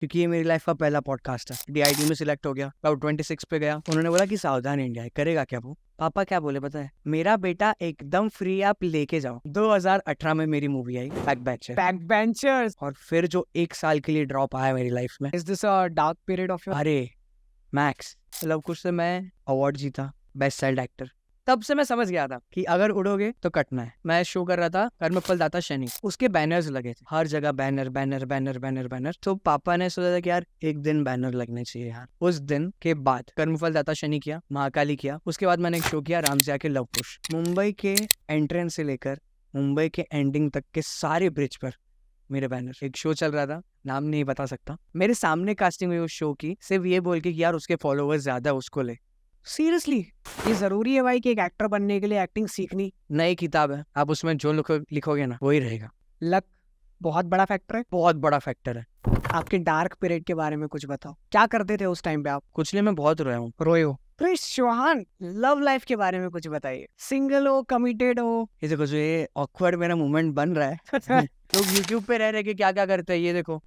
क्योंकि ये मेरी लाइफ का पहला पॉडकास्ट है। DIT में सिलेक्ट हो गया, क्लाउड 26 पे गया। उन्होंने बोला कि सावधान इंडिया है, करेगा क्या वो? पापा क्या बोले पता है? मेरा बेटा एकदम फ्री, आप लेके जाओ। 2018 में मेरी मूवी आई बैक बेंचर्स, और फिर जो 1 साल के लिए ड्रॉप आया मेरी लाइफ में। Is this a dark period of your अरे मैक्स, लव कुश से मैं अवार्ड जीता, बेस्ट चाइल्ड एक्टर। तब से मैं समझ गया था कि अगर उड़ोगे तो कटना है। मैं शो कर रहा था कर्मफल दाता शनि, उसके बैनर्स लगे थे हर जगह, banner banner banner banner banner. तो पापा ने सोचा था कि यार एक दिन बैनर लगने चाहिए यार। उस दिन के बाद कर्मफल दाता शनि किया, महाकाली किया, उसके बाद मैंने एक शो किया रामजिया के लव कुश। मुंबई के एंट्रेंस से लेकर मुंबई के एंडिंग तक के सारे ब्रिज पर मेरे बैनर। एक शो चल रहा था, नाम नहीं बता सकता, मेरे सामने कास्टिंग हुई उस शो की, सिर्फ ये बोल के कि यार उसके फॉलोअर्स ज्यादा, उसको ले। सीरियसली, ये जरूरी है भाई कि एक एक्टर बनने के लिए एक्टिंग सीखनी? नई किताब है, आप उसमें जो लिखोगे ना वही रहेगा। लक बहुत बड़ा फैक्टर है। बहुत बड़ा फैक्टर है। आपके डार्क पीरियड के बारे में कुछ बताओ, क्या करते थे उस टाइम पे आप? कुछ नहीं, मैं बहुत रोया हूँ। रोए हो? क्रिश चौहान, लव लाइफ के बारे में कुछ बताइए। सिंगल हो, कमिटेड हो? ये देखो, जो ये ऑकवर्ड मेरा मोमेंट बन रहा है लोग YouTube पे रह रहे के क्या क्या करते हैं, ये देखो।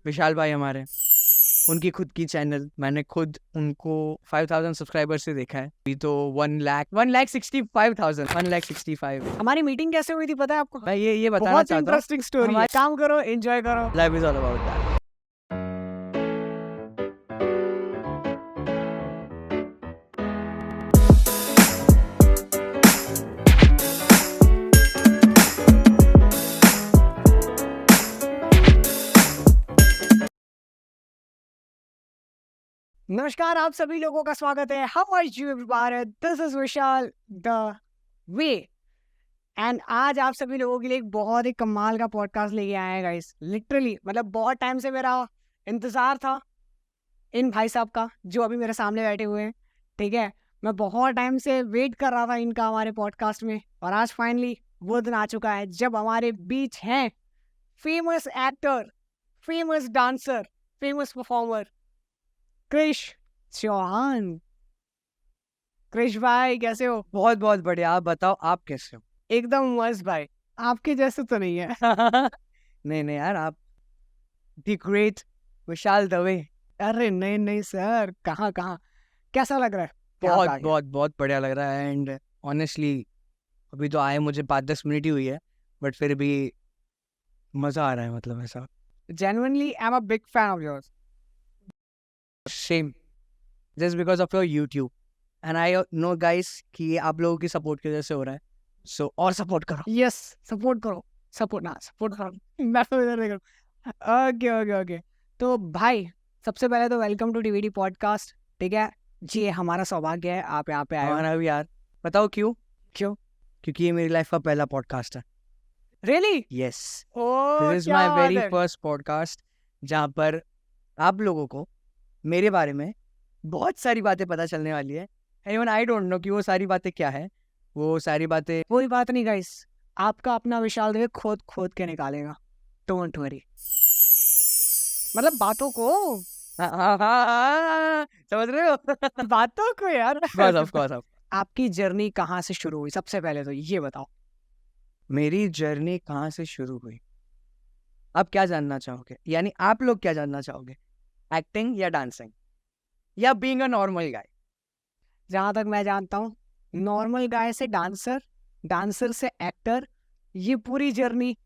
विशाल भाई हमारे, उनकी खुद की चैनल, मैंने खुद उनको 5000 सब्सक्राइबर से देखा है। अभी तो 1,65,000 हमारी मीटिंग कैसे हुई थी पता है आपको? मैं ये बताना बहुत चाहता हूँ। इंटरेस्टिंग स्टोरी है। काम करो, एंजॉय करो। Life is all about that. नमस्कार, आप सभी लोगों का स्वागत है। How are you everyone? This is Vishal the way, and आज आप सभी लोगों के लिए एक बहुत ही कमाल का पॉडकास्ट लेके आए हैं गाइस। लिटरली मतलब बहुत टाइम से मेरा इंतजार था इन भाई साहब का, जो अभी मेरे सामने बैठे हुए हैं। ठीक है, मैं बहुत टाइम से वेट कर रहा था इनका हमारे पॉडकास्ट में, और आज फाइनली वो दिन आ चुका है जब हमारे बीच हैं famous actor, famous dancer, famous performer Krish Chauhan. Krish भाई कैसे हो? बहुत बहुत बढ़िया, आप बताओ आप कैसे हो? एकदम मस्त भाई, आपके जैसे तो नहीं है। नहीं नहीं यार, आप द ग्रेट विशाल दवे। अरे नहीं नहीं सर, कहाँ कहाँ, कैसा लग रहा है? क्या बहुत कहा गया? बहुत बहुत बढ़िया लग रहा है। एंड ऑनेस्टली अभी तो आए मुझे 5-10 मिनट ही हुई है, बट फिर भी मजा आ रहा है, मतलब ऐसा। Genuinely, I'm a big fan of yours. Same, just because of your YouTube and I know guys कि ये आप लोगों की सपोर्ट की वजह से हो रहा है। सो और सपोर्ट करो। Yes, सपोर्ट करो, सपोर्ट करो। मैं तो इधर देखो। Okay okay okay. तो भाई सबसे पहले तो वेलकम टू DVD पॉडकास्ट। ठीक है जी, हमारा सौभाग्य है आप यहाँ पे आए हो। हमारा भी यार, बताओ क्यों? क्यों? क्योंकि ये मेरी लाइफ का पहला पॉडकास्ट है। Really? Yes, oh this is my very first podcast, जहाँ पर आप लोगों को मेरे बारे में बहुत सारी बातें पता चलने वाली है। इवन आई डोंट नो कि वो सारी बातें क्या है। वो सारी बातें, कोई बात नहीं गाइस, आपका अपना विशाल देव खोद खोद के निकालेगा। डोंट वरी, मतलब बातों को समझ रहे हो? बातों को यार। Of course. आपकी जर्नी कहाँ से शुरू हुई, सबसे पहले तो ये बताओ। मेरी जर्नी कहाँ से शुरू हुई, आप क्या जानना चाहोगे? यानी आप लोग क्या जानना चाहोगे, एक्टिंग या डांसिंग या बीइंग अ नॉर्मल गाय? जहां तक मैं जानता हूँ, नॉर्मल गाय से डांसर, डांसर से एक्टर, ये पूरी जर्नी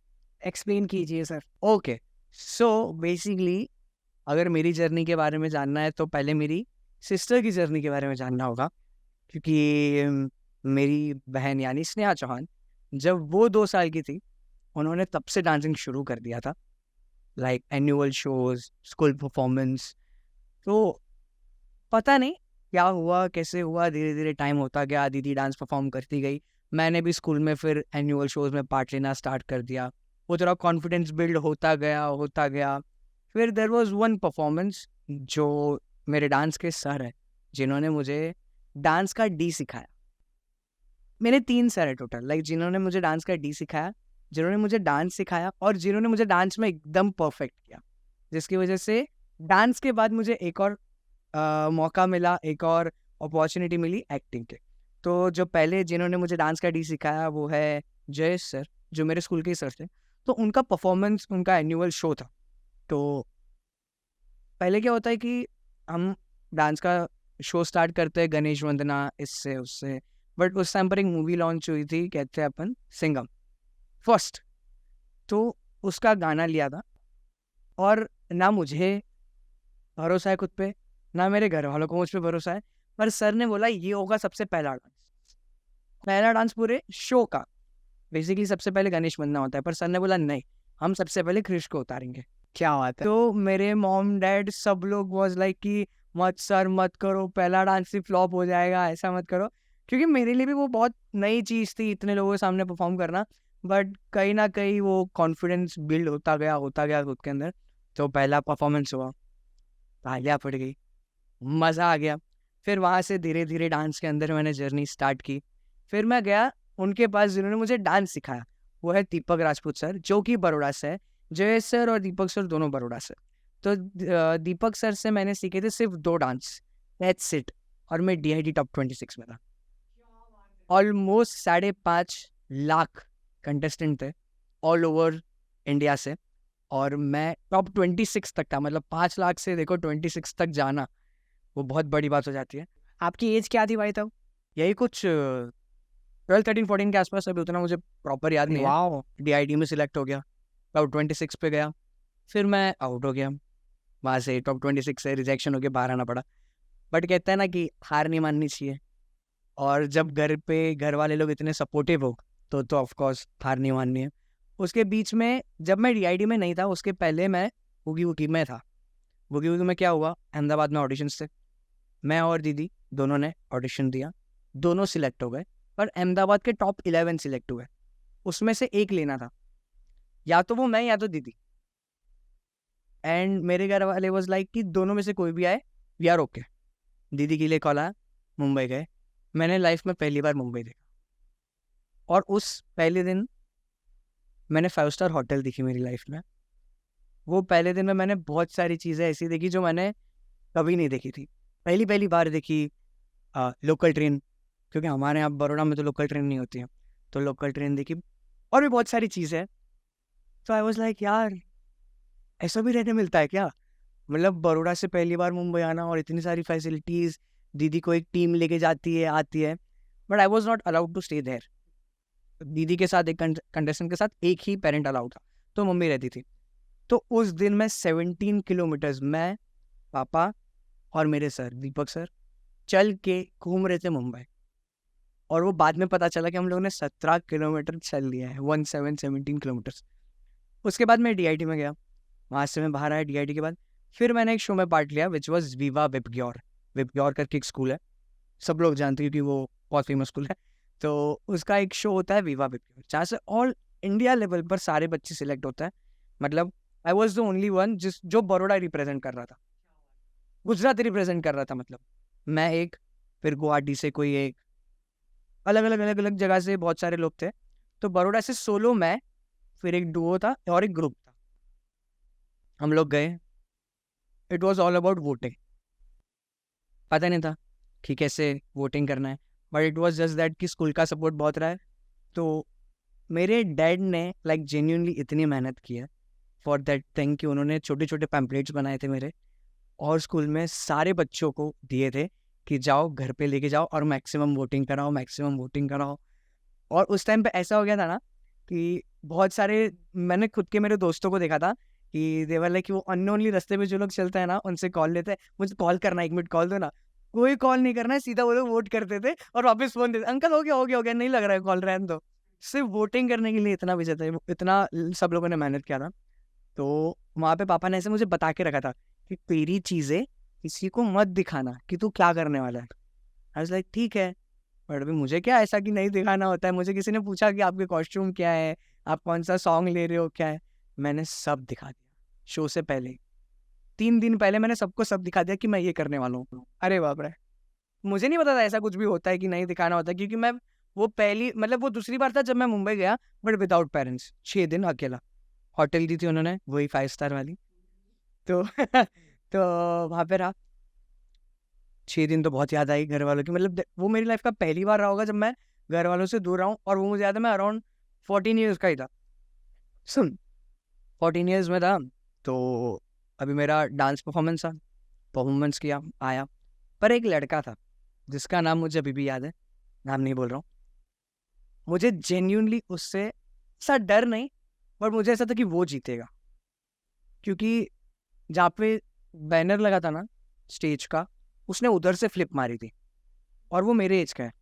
एक्सप्लेन कीजिए सर। ओके, सो बेसिकली अगर मेरी जर्नी के बारे में जानना है तो पहले मेरी सिस्टर की जर्नी के बारे में जानना होगा। क्योंकि मेरी बहन यानी स्नेहा चौहान, जब वो 2 साल की थी, उन्होंने तब से डांसिंग शुरू कर दिया था, like annual shows, school performance. तो पता नहीं क्या हुआ, कैसे हुआ, धीरे धीरे टाइम होता गया, दीदी डांस परफॉर्म करती गई, मैंने भी स्कूल में फिर एनुअल शोज में पार्ट लेना स्टार्ट कर दिया। वो थोड़ा कॉन्फिडेंस बिल्ड होता गया। फिर देयर वाज वन परफॉर्मेंस, जो मेरे डांस के सर है जिन्होंने मुझे डांस का डी सिखाया। मेरे 3 सर है टोटल, लाइक जिन्होंने मुझे डांस का डी सिखाया, जिन्होंने मुझे डांस सिखाया, और जिन्होंने मुझे डांस में एकदम परफेक्ट किया, जिसकी वजह से डांस के बाद मुझे एक और मौका मिला, एक और अपॉर्चुनिटी मिली एक्टिंग के। तो जो पहले जिन्होंने मुझे डांस का डी सिखाया वो है जयेश सर, जो मेरे स्कूल के ही सर थे। तो उनका परफॉर्मेंस, उनका एनुअल शो था, तो पहले क्या होता है कि हम डांस का शो स्टार्ट करते हैं गणेश वंदना इससे उससे, बट उस टाइम पर एक मूवी लॉन्च हुई थी, कहते हैं अपन सिंघम फर्स्ट, तो उसका गाना लिया था। और ना मुझे भरोसा है खुद पे, ना मेरे घर वालों को मुझ पे भरोसा है, पर सर ने बोला ये होगा सबसे पहला डांस पूरे शो का। बेसिकली सबसे पहले गणेश वंदना होता है, पर सर ने बोला नहीं, हम सबसे पहले कृष को उतारेंगे। क्या बात है। तो मेरे मॉम डैड सब लोग वाज लाइक कि मत सर मत करो, पहला डांस ही फ्लॉप हो जाएगा, ऐसा मत करो, क्योंकि मेरे लिए भी वो बहुत नई चीज़ थी इतने लोगों के सामने परफॉर्म करना। बट कहीं ना कहीं वो कॉन्फिडेंस बिल्ड होता गया खुद के अंदर। तो पहला परफॉर्मेंस हुआ, तालियां पड़ गई, मज़ा आ गया। फिर वहाँ से धीरे धीरे डांस के अंदर मैंने जर्नी स्टार्ट की। फिर मैं गया उनके पास जिन्होंने मुझे डांस सिखाया, वो है दीपक राजपूत सर, जो कि बड़ौदा से है। जयेश सर और दीपक सर दोनों बड़ौदा से। तो दीपक सर से मैंने सीखे थे सिर्फ 2 डांस, दैट्स इट। और मैं DID टॉप 26 में था। ऑलमोस्ट 5.5 लाख कंटेस्टेंट थे ऑल ओवर इंडिया से, और मैं टॉप 26 तक था। मतलब 5 लाख से देखो 26 तक जाना, वो बहुत बड़ी बात हो जाती है। आपकी एज क्या थी भाई तब? यही कुछ 12, 13, 14 के आसपास, अभी उतना मुझे प्रॉपर याद नहीं है। वाओ। DID में सिलेक्ट हो गया, टॉप 26 पे गया, फिर मैं आउट हो गया वहाँ से। टॉप 26 से रिजेक्शन हो के बाहर आना पड़ा। बट कहते हैं ना कि हार नहीं माननी चाहिए, और जब घर पे घर वाले लोग इतने सपोर्टिव हो तो ऑफकोर्स हार नहीं माननी है। उसके बीच में जब मैं DID में नहीं था, उसके पहले मैं वूगी वूगी में था। वूगी वूगी में क्या हुआ, अहमदाबाद में ऑडिशंस थे, मैं और दीदी दोनों ने ऑडिशन दिया, दोनों सिलेक्ट हो गए। पर अहमदाबाद के टॉप 11 सिलेक्ट हुए, उसमें से एक लेना था, या तो वो मैं या तो दीदी। एंड मेरे घर वाले वाज लाइक कि दोनों में से कोई भी आए वी आर ओके। दीदी के लिए कॉल आया, मुंबई गए। मैंने लाइफ में पहली बार मुंबई देखा, और उस पहले दिन मैंने 5 स्टार होटल देखी मेरी लाइफ में। वो पहले दिन में मैंने बहुत सारी चीज़ें ऐसी देखी जो मैंने कभी नहीं देखी थी। पहली पहली बार देखी लोकल ट्रेन, क्योंकि हमारे यहाँ बड़ौदा में तो लोकल ट्रेन नहीं होती है, तो लोकल ट्रेन देखी, और भी बहुत सारी चीज़ें। तो आई वाज लाइक यार, ऐसा भी रहने मिलता है क्या? मतलब बड़ौदा से पहली बार मुंबई आना और इतनी सारी फैसिलिटीज़, दीदी को एक टीम लेके जाती है आती है। But I was not allowed to stay there. दीदी के साथ एक कंटेस्टेंट के साथ एक ही पेरेंट अलाउड था, तो मम्मी रहती थी। तो उस दिन मैं 17 किलोमीटर्स, मैं, पापा और मेरे सर दीपक सर चल के घूम रहे थे मुंबई। और वो बाद में पता चला कि हम लोगों ने 17 किलोमीटर चल लिया है, 17 किलोमीटर्स। उसके बाद मैं DID में गया, वहाँ से मैं बाहर आया DID के बाद। फिर मैंने एक शो में पार्ट लिया विच वॉज विवा विपग्योर। विपग्योर करके एक स्कूल है, सब लोग जानते हैं क्योंकि वो बहुत फेमस स्कूल है। तो उसका एक शो होता है विवा विपग्योर, जहाँ से ऑल इंडिया लेवल पर सारे बच्चे सिलेक्ट होते हैं। मतलब I was the only one जो बड़ौदा रिप्रेजेंट कर रहा था, गुजरात रिप्रेजेंट कर रहा था। मतलब मैं एक, फिर गुवाहाटी से कोई एक, अलग अलग जगह से बहुत सारे लोग थे। तो बड़ौदा से सोलो मैं, फिर एक डुओ था और एक ग्रुप था। हम लोग गए, it was all about voting. पता नहीं था कि कैसे वोटिंग करना है, but it was just that कि स्कूल का सपोर्ट बहुत रहा है। तो मेरे डैड ने लाइक जेन्यूनली इतनी मेहनत की है फॉर दैट थिंग कि उन्होंने छोटे छोटे पैम्पलेट्स बनाए थे मेरे, और स्कूल में सारे बच्चों को दिए थे कि जाओ घर पे लेके जाओ और मैक्सिमम वोटिंग कराओ, मैक्सिमम वोटिंग कराओ। और उस टाइम पे ऐसा हो गया था ना कि बहुत सारे, मैंने खुद के मेरे दोस्तों को देखा था कि देवर लाइक कि वो अननोनली रास्ते में जो लोग चलते हैं ना, उनसे कॉल लेते हैं, मुझे कॉल करना है, 1 मिनट कॉल दो ना। कोई कॉल नहीं करना है, सीधा वो लोग वोट करते थे और वापस फोन देते, अंकल हो गया नहीं लग रहा है कॉल, रहने दो। सिर्फ वोटिंग करने के लिए इतना विजय था, इतना सब लोगों ने मेहनत किया था। तो वहाँ पे पापा ने ऐसे मुझे बता के रखा था कि तेरी चीज़ें किसी को मत दिखाना कि तू क्या करने वाला है। आई वाज लाइक ठीक है, बट अभी मुझे क्या ऐसा कि नहीं दिखाना होता है। मुझे किसी ने पूछा कि आपके कॉस्ट्यूम क्या है, आप कौन सा सॉन्ग ले रहे हो, क्या है, मैंने सब दिखा दिया शो से पहले ही। 3 दिन पहले मैंने सबको सब दिखा दिया कि मैं ये करने वाला हूँ। अरे बाप रे, मुझे नहीं पता था ऐसा कुछ भी होता है कि नहीं दिखाना होता है, क्योंकि मैं वो पहली, मतलब वो दूसरी बार था जब मैं मुंबई गया, बट विदाउट पेरेंट्स, 6 दिन अकेला। होटल दी थी उन्होंने, वही 5 स्टार वाली। तो तो वहाँ पे रहा 6 दिन। तो बहुत याद आई घर वालों की, मतलब वो मेरी लाइफ का पहली बार रहा होगा जब मैं घर वालों से दूर रहा हूँ। और वो मुझे याद है, मैं अराउंड 14 ईयर्स का ही था। सुन, 14 ईयर्स में था। तो अभी मेरा डांस परफॉर्मेंस किया, आया, पर एक लड़का था जिसका नाम मुझे अभी भी याद है, नाम नहीं बोल रहा हूँ। मुझे जेन्यूनली उससे ऐसा डर नहीं, बट मुझे ऐसा था कि वो जीतेगा, क्योंकि जहाँ पे बैनर लगा था ना स्टेज का, उसने उधर से फ्लिप मारी थी और वो मेरे एज का है।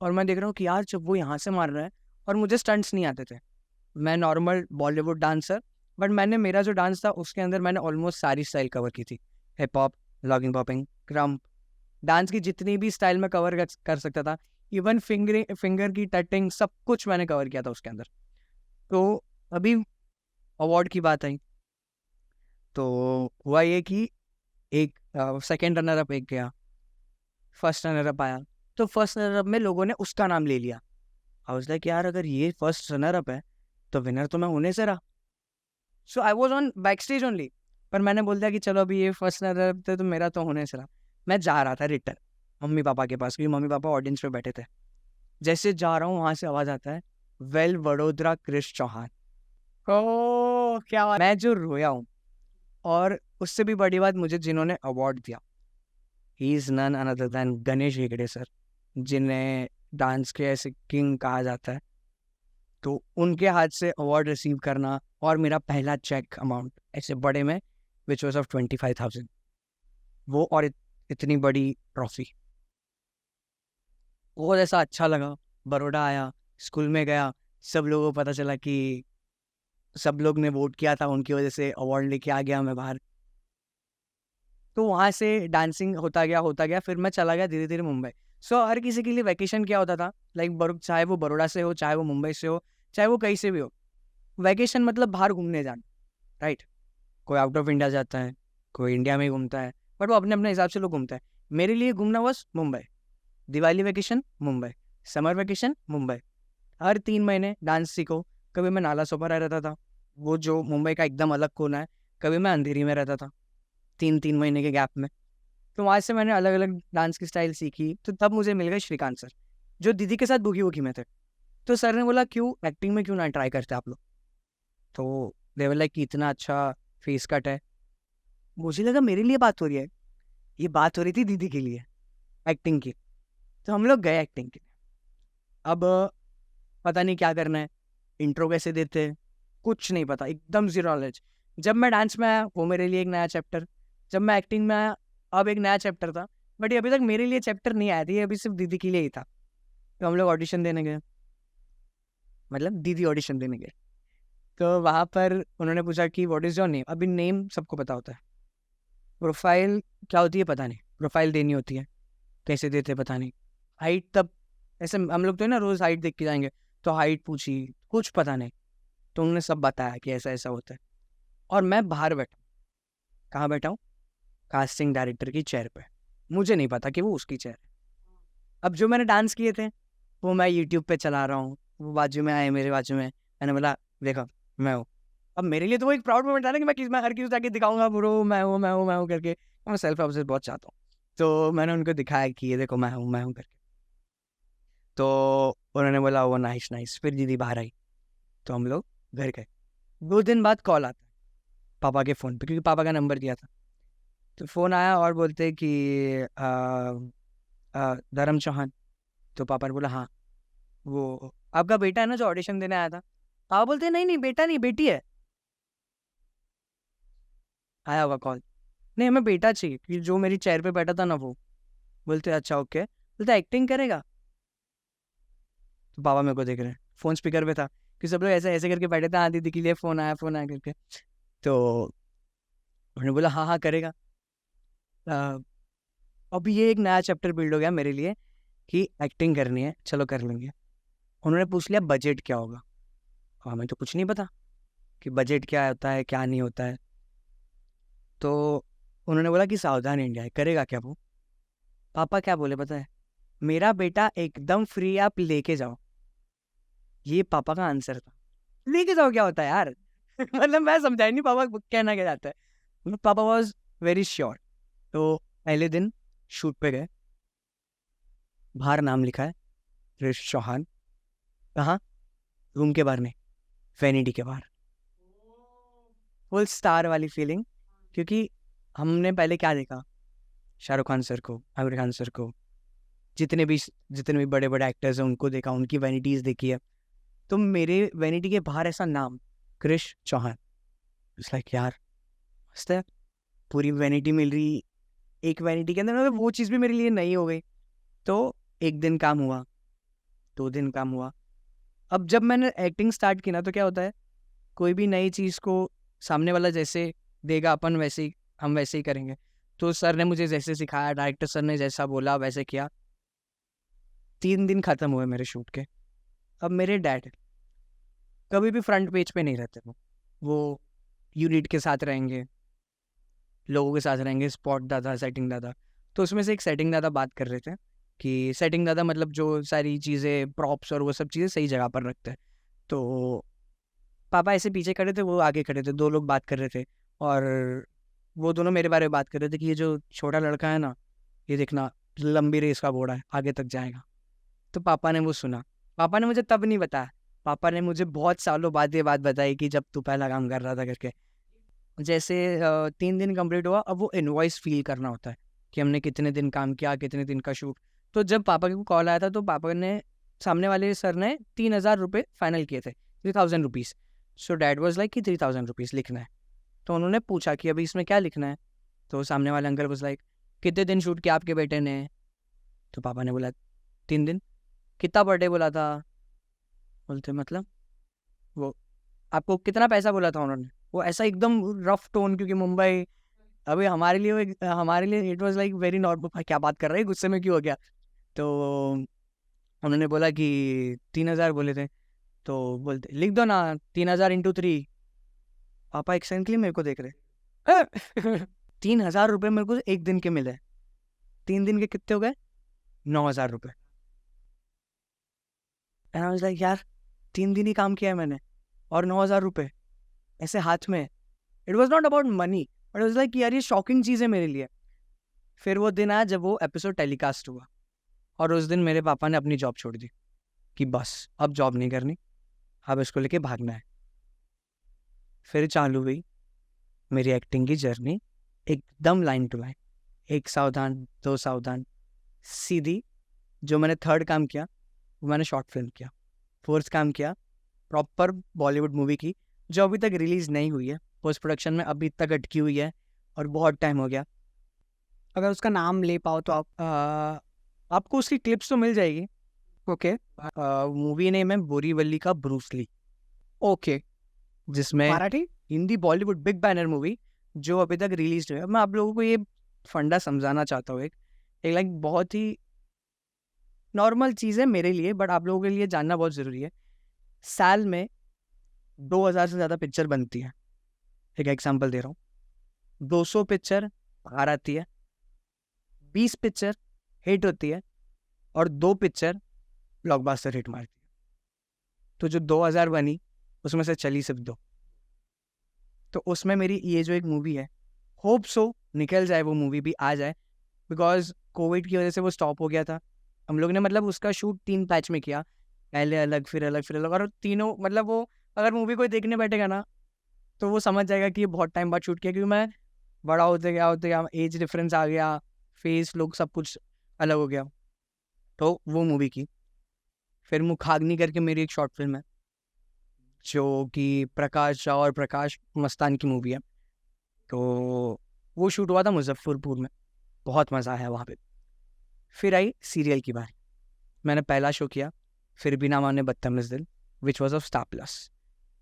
और मैं देख रहा हूँ कि यार जब वो यहाँ से मार रहा है, और मुझे स्टंट्स नहीं आते थे, मैं नॉर्मल बॉलीवुड डांसर, बट मेरा जो डांस था उसके अंदर मैंने ऑलमोस्ट सारी स्टाइल कवर की थी। Hip hop, logging popping, krump, dance की जितनी भी स्टाइल में कवर कर सकता था, इवन फिंगर की टटिंग, सब कुछ मैंने कवर किया था उसके अंदर। तो अभी अवार्ड की बात आई, तो हुआ ये कि एक सेकेंड रनर अप एक गया, फर्स्ट रनर अप आया, तो फर्स्ट रनर अप में लोगों ने उसका नाम ले लिया। आई वाज लाइक यार अगर ये फर्स्ट रनर अप है तो विनर तो मैं होने से रहा। So I was on back stage only, पर मैंने बोल दिया कि चलो अभी ये फर्स्ट रनर अप थे तो मेरा तो होने से रहा। मैं जा रहा था रिटर्न मम्मी पापा के पास, क्योंकि मम्मी पापा ऑडियंस पे बैठे थे। जैसे जा रहा हूँ वहां से आवाज आता है, वेल वडोदरा कृष चौहान। ओ क्या बात। मैं जो रोया हूँ, और उससे भी बड़ी बात, मुझे जिन्होंने अवार्ड दिया, he is none another than Ganesh Hegde sir, जिन्हें डांस के ऐसे किंग कहा जाता है। तो उनके हाथ से अवार्ड रिसीव करना, और मेरा पहला चेक अमाउंट ऐसे बड़े में, विच वॉज ऑफ 25,000, वो और इतनी बड़ी ट्रॉफी, बहुत ऐसा अच्छा लगा। बड़ौदा आया, स्कूल में गया, सब लोगों को पता चला कि सब लोग ने वोट किया था, उनकी वजह से अवार्ड लेके आ गया मैं बाहर। तो वहाँ से डांसिंग होता गया, फिर मैं चला गया धीरे धीरे मुंबई। सो हर किसी के लिए वैकेशन क्या होता था, लाइक चाहे वो बड़ौदा से हो, चाहे वो मुंबई से हो, चाहे वो कहीं से भी हो, वैकेशन मतलब बाहर घूमने जाना, राइट। कोई आउट ऑफ इंडिया जाता है, कोई इंडिया में ही घूमता है, बट वो अपने अपने हिसाब से लोग घूमता है। मेरे लिए घूमना बस Mumbai, Diwali vacation Mumbai, summer vacation Mumbai, हर 3 महीने डांस सीखो। कभी मैं नाला सोपारा रहता था, वो जो मुंबई का एकदम अलग कोना है, कभी मैं अंधेरी में रहता था, 3 3 महीने के गैप में। तो वहाँ से मैंने अलग अलग डांस की स्टाइल सीखी, तो तब मुझे मिल गए श्रीकांत सर, जो दीदी के साथ बुगी वुगी में थे। तो सर ने बोला क्यों एक्टिंग में क्यों ना ट्राई करते आप लोग। तो लेवल लाइक कि इतना अच्छा फेस कट है, मुझे लगा मेरे लिए बात हो रही है, ये बात हो रही थी दीदी के लिए एक्टिंग की। तो हम लोग गए एक्टिंग के लिए। अब पता नहीं क्या करना है, इंट्रो कैसे देते हैं, कुछ नहीं पता, एकदम जीरो नॉलेज। जब मैं डांस में आया वो मेरे लिए एक नया चैप्टर, जब मैं एक्टिंग में आया अब एक नया चैप्टर था, बट ये अभी तक मेरे लिए चैप्टर नहीं आया था, ये अभी सिर्फ दीदी के लिए ही था। तो हम लोग ऑडिशन देने गए, मतलब दीदी ऑडिशन देने गए। तो वहाँ पर उन्होंने पूछा कि व्हाट इज़ योर नेम। अभी नेम सबको पता होता है, प्रोफाइल क्या होती है पता नहीं, प्रोफाइल देनी होती है, कैसे देते पता नहीं। हाइट तब ऐसे हम लोग तो है ना रोज़ हाइट देख के जाएंगे, तो हाइट पूछी, कुछ पता नहीं। तो उन्होंने सब बताया कि ऐसा ऐसा होता है। और मैं बाहर बैठा, कहाँ बैठा हूँ, कास्टिंग डायरेक्टर की चेयर पे, मुझे नहीं पता कि वो उसकी चेयर है। अब जो मैंने डांस किए थे वो मैं यूट्यूब पे चला रहा हूँ, वो बाजू में आए, मेरे बाजू में, मैंने बोला देखो मैं हूँ। अब मेरे लिए तो वो एक प्राउड मोमेंट था ना कि मैं हर किसी को जाके दिखाऊंगा ब्रो मैं हूँ करके, मैं सेल्फ ऑब्सेस बहुत चाहता हूँ। तो मैंने उनको दिखाया कि ये देखो मैं हूँ करके। तो उन्होंने बोला वो नाइस नाइस, फिर दीदी बाहर आई, तो हम लोग घर गए। 2 दिन बाद कॉल आता है पापा के फ़ोन पे, क्योंकि पापा का नंबर दिया था। तो फ़ोन आया और बोलते कि धर्म चौहान। तो पापा ने बोला हाँ, वो आपका बेटा है ना जो ऑडिशन देने आया था। पापा बोलते नहीं नहीं बेटा नहीं बेटी है। आया होगा कॉल, नहीं हमें बेटा चाहिए, कि जो मेरी चेयर पे बैठा था ना वो। बोलते अच्छा ओके, बोलते एक्टिंग करेगा। तो पापा मेरे को देख रहे हैं, फ़ोन स्पीकर पे था, कि सब लोग ऐसे ऐसे करके बैठे थे, हाँ दीदी के लिए फ़ोन आया करके। तो उन्होंने बोला हाँ हाँ करेगा। अ, अभी ये एक नया चैप्टर बिल्ड हो गया मेरे लिए कि एक्टिंग करनी है, चलो कर लेंगे। उन्होंने पूछ लिया बजट क्या होगा, हमें तो कुछ नहीं पता कि बजट क्या होता है क्या नहीं होता है। तो उन्होंने बोला कि सावधान इंडिया है, करेगा क्या वो। पापा क्या बोले पता है, मेरा बेटा एकदम फ्री, आप लेके जाओ। ये पापा का आंसर था। लेके जाओ क्या होता है यार मतलब मैं समझा ही नहीं पापा कहना क्या जाता है। पापा वॉज वेरी श्योर। तो पहले दिन शूट पे गए, बाहर नाम लिखा है कृष चौहान। कहाँ, रूम के बाहर नहीं, वैनिटी के बाहर, फुल स्टार वाली फीलिंग। क्योंकि हमने पहले क्या देखा, शाहरुख खान सर को, आमिर खान सर को, जितने भी बड़े बड़े एक्टर्स हैं उनको देखा, उनकी वैनिटीज़ देखी है। तो मेरे वैनिटी के बाहर ऐसा नाम क्रिश चौहान, इट्स लाइक यार मस्त है, पूरी वैनिटी मिल रही एक वैनिटी के अंदर, मतलब वो चीज़ भी मेरे लिए नई हो गई। तो एक दिन काम हुआ, 2 दिन काम हुआ। अब जब मैंने एक्टिंग स्टार्ट की ना, तो क्या होता है, कोई भी नई चीज़ को सामने वाला जैसे देगा अपन वैसे ही हम वैसे ही करेंगे। तो सर ने मुझे जैसे सिखाया, डायरेक्टर सर ने जैसा बोला वैसे किया। 3 दिन खत्म हुए मेरे शूट के। अब मेरे डैड कभी भी फ्रंट पेज पे नहीं रहते, वो यूनिट के साथ रहेंगे, लोगों के साथ रहेंगे, स्पॉट दादा, सेटिंग दादा। तो उसमें से एक सेटिंग दादा बात कर रहे थे कि सेटिंग दादा मतलब जो सारी चीज़ें प्रॉप्स और वो सब चीज़ें सही जगह पर रखते हैं। तो पापा ऐसे पीछे खड़े थे, वो आगे खड़े थे, 2 लोग बात कर रहे थे और वो दोनों मेरे बारे में बात कर रहे थे कि ये जो छोटा लड़का है ना, ये देखना लंबी रेस का घोड़ा है, आगे तक जाएगा। तो पापा ने वो सुना। पापा ने मुझे तब नहीं बताया, पापा ने मुझे बहुत सालों बाद ये बात बताई कि जब तू पहला काम कर रहा था करके। जैसे 3 दिन कंप्लीट हुआ, अब वो इनवॉइस फील करना होता है कि हमने कितने दिन काम किया, कितने दिन का शूट। तो जब पापा को कॉल आया था, तो पापा ने, सामने वाले सर ने 3,000 रुपये फाइनल किए थे, 3,000 rupees. So dad was like कि 3,000 रुपीज़ लिखना है। तो उन्होंने पूछा कि अभी इसमें क्या लिखना है। तो सामने वाले अंकल वाज लाइक, कितने दिन शूट किया आपके बेटे ने। तो पापा ने बोला 3 दिन। कितना पर डे बोला था। बोलते मतलब वो आपको कितना पैसा बोला था उन्होंने। वो ऐसा एकदम रफ टोन, क्योंकि मुंबई, अभी हमारे लिए it was like very normal, क्या बात कर रहे हैं, गुस्से में क्यों हो गया। तो उन्होंने बोला कि 3,000 बोले थे। तो बोलते लिख दो ना, 3,000 इंटू 3। पापा एक सेकंड के लिए मेरे को देख रहे 3,000 रुपये मेरे को 1 दिन के मिले, 3 दिन के कितने हो गए, 9,000 रुपये। एंड आई वाज लाइक यार 3 दिन ही काम किया है मैंने और 9,000 रुपये ऐसे हाथ में। It was not about money, but was like यार ये शॉकिंग चीज़ है मेरे लिए। फिर वो दिन आया जब वो एपिसोड टेलीकास्ट हुआ, और उस दिन मेरे पापा ने अपनी जॉब छोड़ दी कि बस अब जॉब नहीं करनी, अब इसको लेके भागना है। फिर चालू हुई मेरी एक्टिंग की जर्नी, एकदम लाइन टू लाइन, 1 सावधान 2 सावधान, सीधी। जो मैंने 3rd काम किया वो मैंने शॉर्ट फिल्म किया। 4th काम किया प्रॉपर बॉलीवुड मूवी की, जो अभी तक रिलीज़ नहीं हुई है, पोस्ट प्रोडक्शन में अभी तक अटकी हुई है और बहुत टाइम हो गया। अगर उसका नाम ले पाओ तो आप। आपको उसकी क्लिप्स तो मिल जाएगी। ओके मूवी नेम है बोरीवली का ब्रूस ली, ओके जिसमें Marathi. Hindi Bollywood big banner movie जो अभी तक रिलीज हुई है। मैं आप लोगों को ये फंडा समझाना चाहता हूँ, एक लाइक बहुत ही नॉर्मल चीज़ है मेरे लिए, बट आप लोगों के लिए जानना बहुत ज़रूरी है। साल में 2,000 से ज़्यादा पिक्चर बनती है। एक एग्जांपल दे रहा हूँ, 200 पिक्चर बाहर आती है, 20 पिक्चर हिट होती है और 2 पिक्चर ब्लॉकबस्टर हिट मारती है। तो जो 2,000 बनी उसमें से चली सिर्फ 2। तो उसमें मेरी ये जो एक मूवी है, होप सो निकल जाए, वो मूवी भी आ जाए, बिकॉज कोविड की वजह से वो स्टॉप हो गया था। हम लोग ने मतलब उसका शूट 3 पैच में किया, पहले अलग फिर अलग फिर अलग, और तीनों मतलब वो अगर मूवी कोई देखने बैठेगा ना तो वो समझ जाएगा कि ये बहुत टाइम बाद शूट किया, क्योंकि मैं बड़ा होते गया, एज डिफरेंस आ गया, फेस लुक सब कुछ अलग हो गया। तो वो मूवी की। फिर मुखाग्नि करके मेरी एक शॉर्ट फिल्म है जो कि प्रकाश राव और प्रकाश मस्तान की मूवी है। तो वो शूट हुआ था मुजफ्फरपुर में, बहुत मज़ा आया वहाँ पे। फिर आई सीरियल की बारी। मैंने पहला शो किया फिर भी ना माने बदतमीज़ दिल, which was of star plus.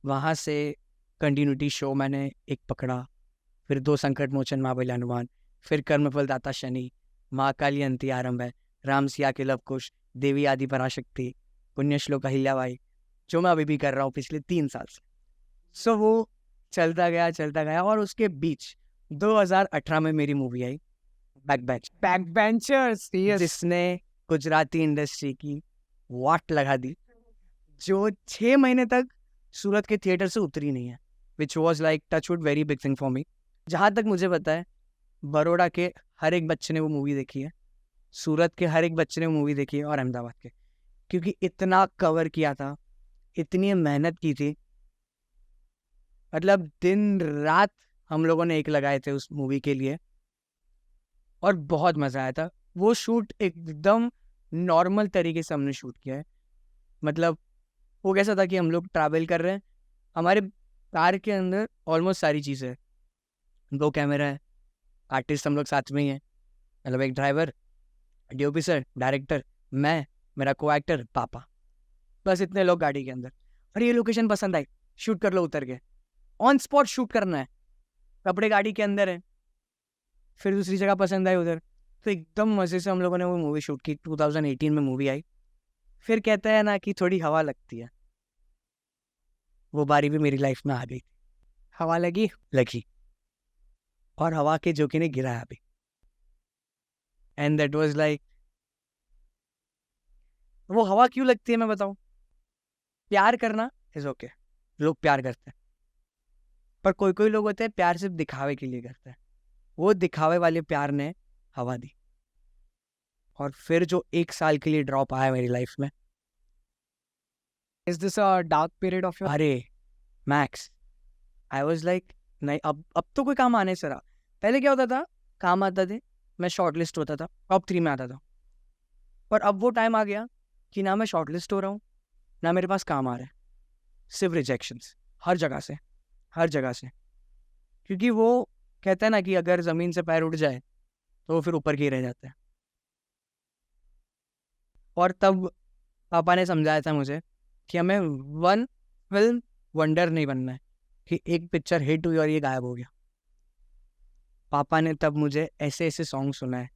वहाँ से कंटिन्यूटी शो मैंने एक पकड़ा, फिर 2 संकट मोचन महाबली हनुमान, फिर कर्मफल दाता शनि, माँ काली अंति आरंभ है, राम सिया के लव कुश, देवी आदि पराशक्ति, पुण्यश्लोक अहिल्याबाई, जो मैं अभी भी कर रहा हूँ पिछले 3 साल से। सो वो चलता गया और उसके बीच 2018 में मेरी मूवी आई back bench, back benchers yes. जिसने गुजराती इंडस्ट्री की वाट लगा दी, जो 6 महीने तक सूरत के थिएटर से उतरी नहीं है, which was like touchwood very big thing for me. जहाँ तक मुझे पता है बड़ौदा के हर एक बच्चे ने वो मूवी देखी है, सूरत के हर एक बच्चे ने वो मूवी देखी है, और अहमदाबाद के, क्योंकि इतना कवर किया था, इतनी मेहनत की थी, मतलब दिन रात हम लोगों ने एक लगाए थे उस मूवी के लिए और बहुत मज़ा आया था। वो शूट एकदम नॉर्मल तरीके से हमने शूट किया है। मतलब वो कैसा था कि हम लोग ट्रैवल कर रहे हैं, हमारे कार के अंदर ऑलमोस्ट सारी चीज़ें हैं। 2 कैमरा है, आर्टिस्ट हम लोग साथ में ही हैं, मतलब एक ड्राइवर, डीओपी सर, डायरेक्टर, मैं, मेरा को एक्टर, पापा, बस इतने लोग गाड़ी के अंदर। और ये लोकेशन पसंद आई, शूट कर लो उतर के, ऑन स्पॉट शूट करना है, कपड़े गाड़ी के अंदर है। फिर दूसरी जगह पसंद आई उधर, तो एकदम मज़े से हम लोगों ने वो मूवी शूट की। 2018 में मूवी आई। फिर कहते हैं ना कि थोड़ी हवा लगती है, वो बारी भी मेरी लाइफ में आ गई, हवा लगी। और हवा के झोंके ने गिराया भी। एंड दैट वाज लाइक, वो हवा क्यों लगती है मैं बताऊं। प्यार करना इज ओके, लोग प्यार करते हैं, पर कोई कोई लोग होते हैं प्यार सिर्फ दिखावे के लिए करते हैं। वो दिखावे वाले प्यार ने हवा दी, और फिर जो 1 साल के लिए ड्रॉप आया मेरी लाइफ में, is this a dark period of your? अरे मैक्स, आई वाज लाइक नहीं, अब तो कोई काम आने से रहा। पहले क्या होता था, काम आता थे, मैं शॉर्ट लिस्ट होता था, टॉप 3 में आता था। पर अब वो टाइम आ गया कि ना मैं शॉर्ट लिस्ट हो रहा हूँ, ना मेरे पास काम आ रहा है, सिर्फ रिजेक्शंस हर जगह से, हर जगह से। क्योंकि वो कहते हैं ना कि अगर ज़मीन से पैर उठ जाए तो वो फिर ऊपर के ही रह जाता है। और तब पापा ने समझाया था मुझे कि हमें वन फिल्म वंडर नहीं बनना है कि एक पिक्चर हिट हुई और ये गायब हो गया। पापा ने तब मुझे ऐसे ऐसे सॉन्ग सुनाए,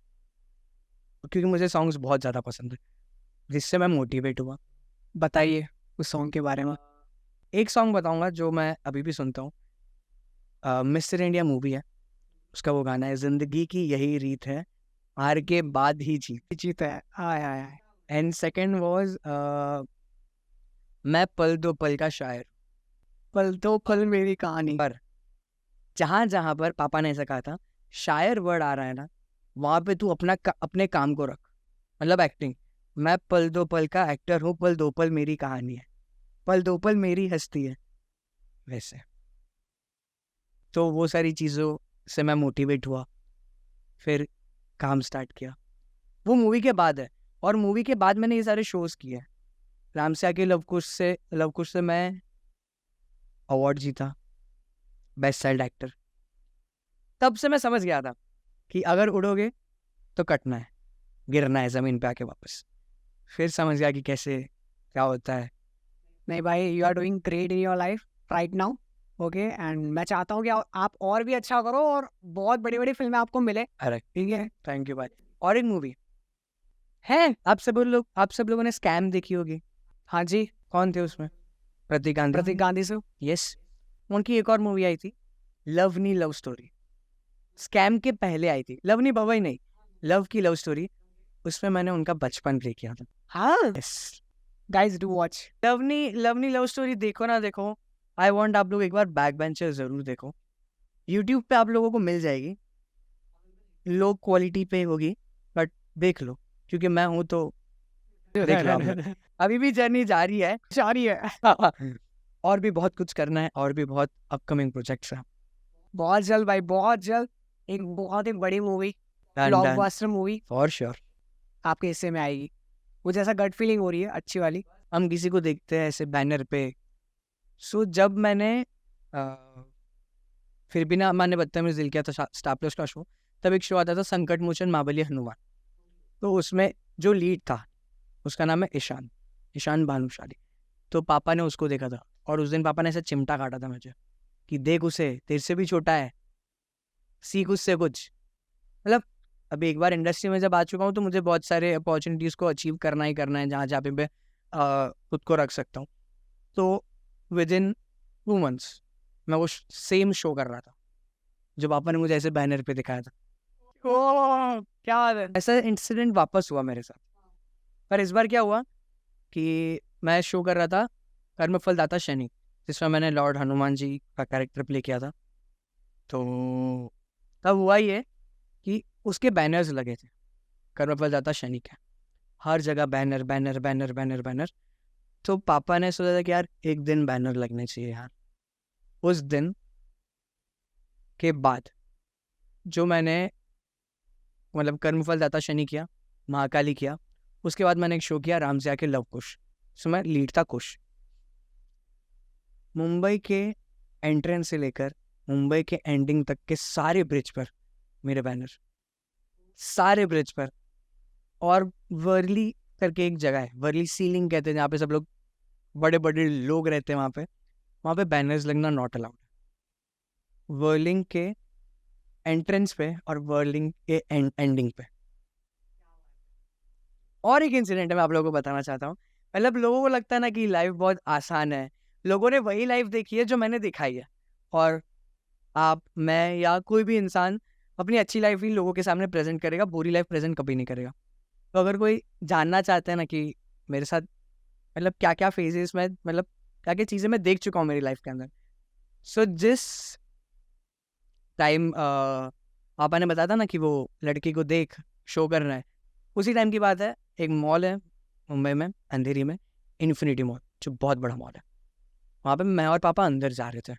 क्योंकि मुझे सॉन्ग्स बहुत ज़्यादा पसंद है, जिससे मैं मोटिवेट हुआ। बताइए उस सॉन्ग के बारे में। एक सॉन्ग बताऊंगा जो मैं अभी भी सुनता हूँ, मिस्टर इंडिया मूवी है, उसका वो गाना है, जिंदगी की यही रीत है, हार के बाद ही जीत। जीत है, आय आय आय। एंड सेकंड वाज मैं पल दो पल का शायर। पल तो पल मेरी कहानी। पर जहाँ जहाँ पर पापा ने ऐसा कहा था शायर वर्ड आ रहा है ना, वहाँ पे तू अपने काम को रख, मतलब एक्टिंग। मैं पल दो पल का एक्टर हूँ, पल दो पल मेरी कहानी है, पल दो पल मेरी हस्ती है, वैसे। तो वो सारी चीज़ों से मैं मोटिवेट हुआ, फिर काम स्टार्ट किया। वो मूवी के बाद है, और मूवी के बाद मैंने ये सारे शोज़ किए हैं। राम से आके लव कुश से मैं अवार्ड जीता, बेस्ट चाइल्ड एक्टर। तब से मैं समझ गया था कि अगर उड़ोगे तो कटना है, गिरना है ज़मीन पे आके वापस। फिर समझ गया कि कैसे क्या होता है। नहीं भाई, you are doing great in your life right now, okay. And मैं चाहता हूँ कि आप और भी अच्छा करो और बहुत बड़ी बड़ी फिल्में आपको मिले, अरे ठीक है। थैंक यू भाई। और एक मूवी है, आप सब लोगों ने स्कैम देखी होगी। हाँ जी। कौन थे उसमें? प्रतीक गांधी से। यस। उनकी एक और मूवी आई थी, लवनी लव स्टोरी। स्कैम के पहले आई थी, लवनी बवाई नहीं, लव की लव स्टोरी। उसमें मैंने उनका बचपन प्ले किया था। हाँ यस। गाइस, डू वॉच लवनी लव स्टोरी, देखो ना देखो, आई वांट आप लोग एक बार बैक बेंचर जरूर देखो, यूट्यूब पे आप लोगों को मिल जाएगी, लो क्वालिटी पे होगी, बट देख लो, क्योंकि मैं हूँ तो देख लो आप लोग। अभी भी जर्नी जारी है, जारी है। और भी बहुत कुछ करना है, और भी बहुत अपकमिंग प्रोजेक्ट्स हैं। बहुत जल्द भाई, बहुत जल्द एक बहुत ही बड़ी movie, done blockbuster movie for sure. आपके हिस्से में आएगी। मुझे ऐसा गट फीलिंग हो रही है, अच्छी वाली। हम किसी को देखते हैं ऐसे बैनर पे, सो जब मैंने फिर भी ना मैंने बदतमीज दिल किया था स्टार प्लस का शो, तब एक शो आता था संकट मोचन महाबली हनुमान। तो उसमें जो लीड था उसका नाम है ईशान भानुशाली। तो पापा ने उसको देखा था, और उस दिन पापा ने ऐसा चिमटा काटा था मुझे कि देख उसे, तेरे से भी छोटा है, सीख उससे कुछ। मतलब अभी एक बार इंडस्ट्री में जब आ चुका हूँ तो मुझे बहुत सारे अपॉर्चुनिटीज़ को अचीव करना ही करना है, जहाँ जहाँ पे मैं खुद को रख सकता हूँ। तो विद इन 2 months मैं वो सेम शो कर रहा था जो पापा ने मुझे ऐसे बैनर पे दिखाया था। ओह क्या बात है। ऐसा इंसिडेंट वापस हुआ मेरे साथ। पर इस बार क्या हुआ कि मैं शो कर रहा था कर्मफल दाता शनि, जिसमें मैंने लॉर्ड हनुमान जी का कैरेक्टर प्ले किया था। तो तब हुआ ये कि उसके बैनर्स लगे थे कर्मफल दाता शनि के, हर जगह banner banner banner banner banner. तो पापा ने सोचा था कि यार एक दिन बैनर लगने चाहिए यार। उस दिन के बाद जो मैंने मतलब कर्मफल दाता शनि किया, महाकाली किया, उसके बाद मैंने एक शो किया राम से आके लव कुश, उसमें मैं लीड था कुश। मुंबई के एंट्रेंस से लेकर मुंबई के एंडिंग तक के सारे ब्रिज पर मेरे बैनर, सारे ब्रिज पर। और वर्ली करके एक जगह है, वर्ली सीलिंग कहते हैं, जहाँ पे सब लोग बड़े बड़े लोग रहते हैं, वहाँ पे बैनर्स लगना नॉट अलाउड। वर्लिंग के एंट्रेंस पे और वर्लिंग के एंडिंग पे। और एक इंसिडेंट मैं आप लोगों को बताना चाहता हूँ। मतलब लोगों को लगता है ना कि लाइफ बहुत आसान है, लोगों ने वही लाइफ देखी है जो मैंने दिखाई है, और आप, मैं या कोई भी इंसान अपनी अच्छी लाइफ ही लोगों के सामने प्रेजेंट करेगा, बुरी लाइफ प्रेजेंट कभी नहीं करेगा। तो अगर कोई जानना चाहता है ना कि मेरे साथ मतलब क्या क्या फेजेस में, मतलब क्या क्या चीज़ें मैं देख चुका हूँ मेरी लाइफ के अंदर। सो जिस टाइम पापा ने बताया था ना कि वो लड़की को देख शो करना है, उसी टाइम की बात है। एक मॉल है मुंबई में अंधेरी में, इन्फिनिटी मॉल, जो बहुत बड़ा मॉल है। वहाँ पे मैं और पापा अंदर जा रहे थे।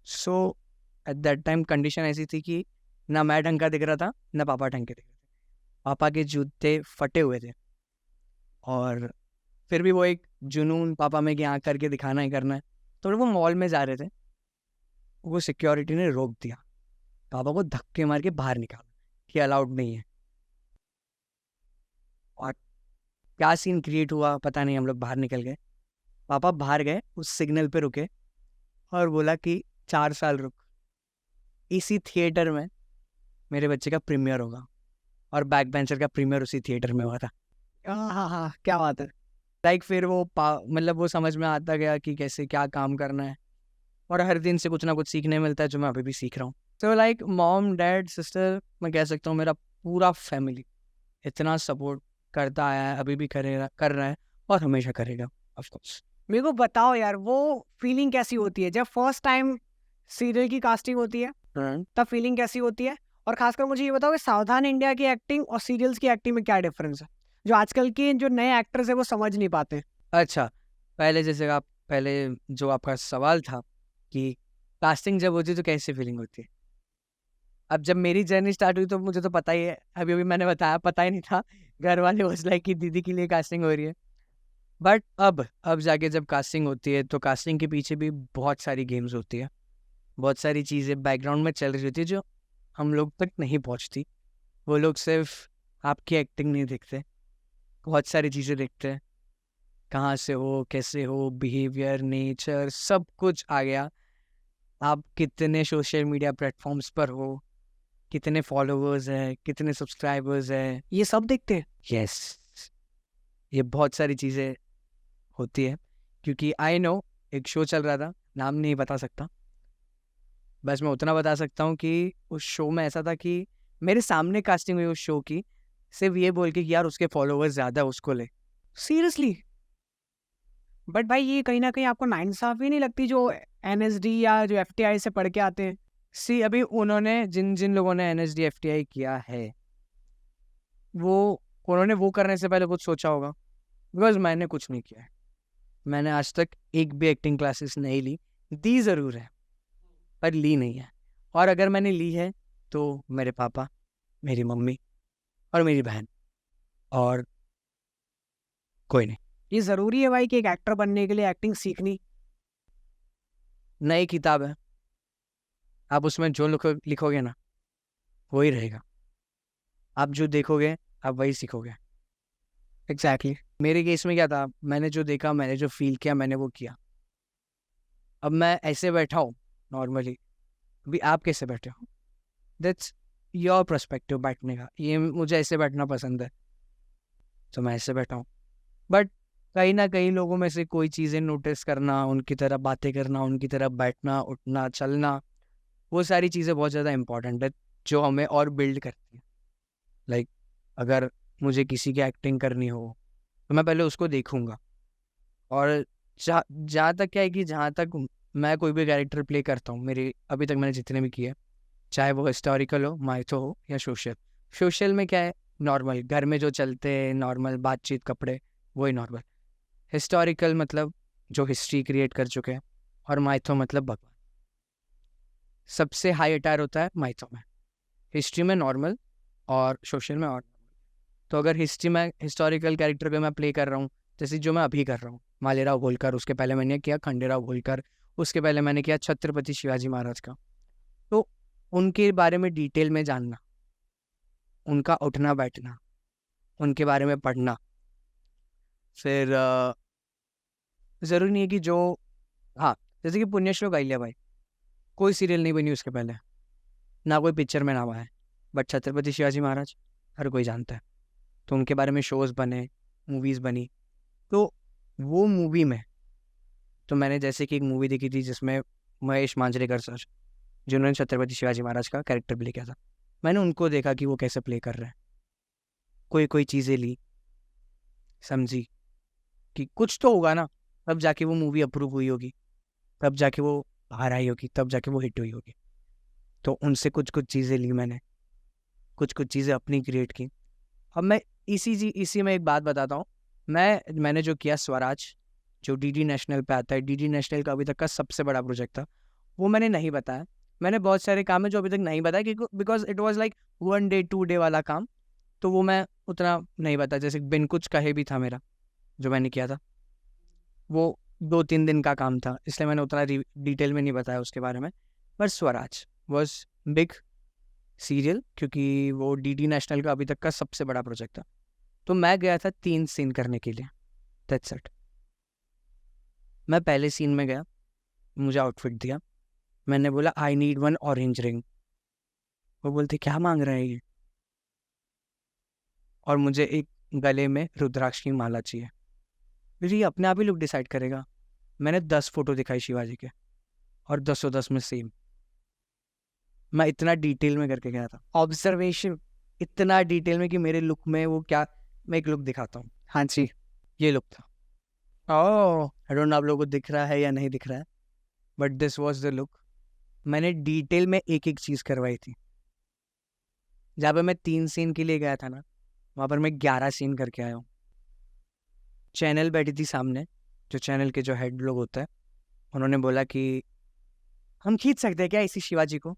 सो एट दैट टाइम कंडीशन ऐसी थी कि ना मैं ढंग का दिख रहा था, ना पापा ढंग के दिख रहे थे। पापा के जूते फटे हुए थे, और फिर भी वो एक जुनून पापा में कि हाँ करके दिखाना ही करना है। तो वो मॉल में जा रहे थे, वो सिक्योरिटी ने रोक दिया, पापा को धक्के मार के बाहर निकाला कि अलाउड नहीं है। और क्या सीन क्रिएट हुआ पता नहीं, हम लोग बाहर निकल गए। पापा बाहर गए, उस सिग्नल पे रुके और बोला कि 4 साल रुक, इसी थिएटर में मेरे बच्चे का प्रीमियर होगा। और बैक बेंचर का प्रीमियर उसी थिएटर में हुआ था। हाँ, क्या बात है। लाइक फिर वो मतलब वो समझ में आता गया कि कैसे क्या काम करना है, और हर दिन से कुछ ना कुछ सीखने मिलता है, जो मैं अभी भी सीख रहा हूँ। तो लाइक मॉम डैड सिस्टर, मैं कह सकता हूँ मेरा पूरा फैमिली इतना सपोर्ट करता आया है, अभी भी करेगा, कर रहा है और हमेशा करेगा ऑफ कोर्स। मेरे को बताओ यार, वो फीलिंग कैसी होती है जब फर्स्ट टाइम सीरियल की कास्टिंग होती है, तब फीलिंग कैसी होती है? और खासकर मुझे ये बताओ कि सावधान इंडिया की एक्टिंग और सीरियल्स की एक्टिंग में क्या डिफरेंस है, जो आजकल के जो नए एक्टर्स है वो समझ नहीं पाते। अच्छा, पहले जैसे आप पहले जो आपका सवाल था कि कास्टिंग जब होती है तो कैसी फीलिंग होती है। अब जब मेरी जर्नी स्टार्ट हुई तो मुझे तो पता ही है, अभी अभी मैंने बताया, पता ही नहीं था। घर वाले उस लाइक कि दीदी के लिए कास्टिंग हो रही है। बट अब जाके जब कास्टिंग होती है तो कास्टिंग के पीछे भी बहुत सारी गेम्स होती है, बहुत सारी चीज़ें बैकग्राउंड में चल रही होती है जो हम लोग तक नहीं पहुंचती। वो लोग सिर्फ आपकी एक्टिंग नहीं देखते, बहुत सारी चीज़ें देखते हैं, कहाँ से हो, कैसे हो, बिहेवियर, नेचर, सब कुछ आ गया। आप कितने सोशल मीडिया प्लेटफॉर्म्स पर हो, कितने फॉलोअर्स हैं, कितने सब्सक्राइबर्स हैं, ये सब देखते हैं। यस, ये बहुत सारी चीज़ें होती है। क्योंकि आई नो एक शो चल रहा था, नाम नहीं बता सकता, बस मैं उतना बता सकता हूँ कि उस शो में ऐसा था कि मेरे सामने कास्टिंग हुई उस शो की, सिर्फ ये बोल के कि यार उसके फॉलोअर्स ज़्यादा है, उसको ले। सीरियसली? बट भाई ये कहीं ना कहीं आपको नाइंसाफी नहीं लगती, जो एनएसडी या जो एफटीआई से पढ़ के आते हैं? सी अभी उन्होंने जिन जिन लोगों ने एनएसडी एफटीआई किया है, वो उन्होंने वो करने से पहले कुछ सोचा होगा, बिकॉज मैंने कुछ नहीं किया है। मैंने आज तक एक भी एक्टिंग क्लासेस नहीं ली, दी ज़रूर है पर ली नहीं है। और अगर मैंने ली है तो मेरे पापा, मेरी मम्मी और मेरी बहन, और कोई नहीं। ये ज़रूरी है भाई कि एक एक्टर बनने के लिए एक्टिंग सीखनी? नई किताब है, आप उसमें जो लिखोगे ना वही रहेगा, आप जो देखोगे आप वही सीखोगे। एग्जैक्टली। मेरे केस में क्या था, मैंने जो देखा, मैंने जो फील किया, मैंने वो किया। अब मैं ऐसे बैठा हूँ नॉर्मली, अभी आप कैसे बैठे हो, दैट्स योर पर्सपेक्टिव बैठने का। ये मुझे ऐसे बैठना पसंद है तो मैं ऐसे बैठा हूँ। बट कहीं ना कहीं लोगों में से कोई चीज़ें नोटिस करना, उनकी तरह बातें करना, उनकी तरह बैठना, उठना, चलना, वो सारी चीज़ें बहुत ज़्यादा इंपॉर्टेंट है जो हमें और बिल्ड करती है। लाइक अगर मुझे किसी की एक्टिंग करनी हो तो मैं पहले उसको देखूंगा। और जहाँ तक क्या है कि जहाँ तक मैं कोई भी कैरेक्टर प्ले करता हूँ, मेरे अभी तक मैंने जितने भी किए, चाहे वो हिस्टोरिकल हो, माइथो हो या सोशल। सोशल में क्या है, नॉर्मल घर में जो चलते हैं, नॉर्मल बातचीत, कपड़े, वही नॉर्मल। हिस्टोरिकल मतलब जो हिस्ट्री क्रिएट कर चुके हैं, और माइथो मतलब भगवान। सबसे हाई अटायर होता है माइथो में, हिस्ट्री में नॉर्मल और सोशल में और। तो अगर हिस्ट्री में हिस्टोरिकल कैरेक्टर को मैं प्ले कर रहा हूँ, जैसे जो मैं अभी कर रहा हूँ, मालेराव होलकर, उसके पहले मैंने किया खंडेराव होलकर, उसके पहले मैंने किया छत्रपति शिवाजी महाराज का। तो उनके बारे में डिटेल में जानना, उनका उठना बैठना, उनके बारे में पढ़ना, फिर ज़रूरी नहीं है कि जो, हाँ, जैसे कि पुण्यश्लोक अहिल्याबाई, कोई सीरियल नहीं बनी उसके पहले, ना कोई पिक्चर में नाम आया है, बट छत्रपति शिवाजी महाराज हर कोई जानता है। तो उनके बारे में शोज़ बने, मूवीज़ बनी। तो वो मूवी में, तो मैंने जैसे कि एक मूवी देखी थी जिसमें महेश मांजरेकर सर, जिन्होंने छत्रपति शिवाजी महाराज का कैरेक्टर प्ले किया था, मैंने उनको देखा कि वो कैसे प्ले कर रहे हैं। कोई कोई चीज़ें ली, समझी कि कुछ तो होगा ना, तब जाके वो मूवी अप्रूव हुई होगी, तब जाके वो बाहर आई होगी, तब जाके वो हिट हुई होगी। तो उनसे कुछ कुछ चीज़ें ली मैंने, कुछ कुछ चीज़ें अपनी क्रिएट की। अब मैं इसी में एक बात बताता हूँ। मैंने जो किया स्वराज, जो डीडी नेशनल पे आता है, डीडी नेशनल का अभी तक का सबसे बड़ा प्रोजेक्ट था, वो मैंने नहीं बताया। मैंने बहुत सारे काम है जो अभी तक नहीं बताया, क्योंकि because it was like 1 day 2 day वाला काम, तो वो मैं उतना नहीं बताया। जैसे बिन कुछ कहे भी था मेरा, जो मैंने किया था, वो 2-3 दिन का काम था, इसलिए मैंने उतना डिटेल में नहीं बताया उसके बारे में। पर स्वराज वॉज बिग सीरियल, क्योंकि वो डीडी नेशनल का अभी तक का सबसे बड़ा प्रोजेक्ट था। तो मैं गया था 3 सीन करने के लिए, दैट्स इट। मैं पहले सीन में गया, मुझे आउटफिट दिया, मैंने बोला आई नीड 1 ऑरेंज रिंग। वो बोलते क्या मांग रहे हैं ये, और मुझे एक गले में रुद्राक्ष की माला चाहिए। फिर ये अपने आप ही लुक डिसाइड करेगा। मैंने 10 फोटो दिखाई शिवाजी के, और 10 में सेम। मैं इतना डिटेल में करके गया था, ऑब्जर्वेशन इतना डिटेल में कि मेरे लुक में वो क्या, मैं एक लुक दिखाता हूँ। हाँ जी। ये लुक था। ओह, आई डोंट नो आप लोगों को दिख रहा है या नहीं दिख रहा है, but this was the look. मैंने डिटेल में एक एक चीज़ करवाई थी। जहाँ पे मैं 3 सीन के लिए गया था ना, वहाँ पर मैं 11 सीन करके आया हूँ। चैनल बैठी थी सामने, जो चैनल के जो हेड लोग होते हैं, उन्होंने बोला कि हम खींच सकते हैं क्या इसी शिवाजी को।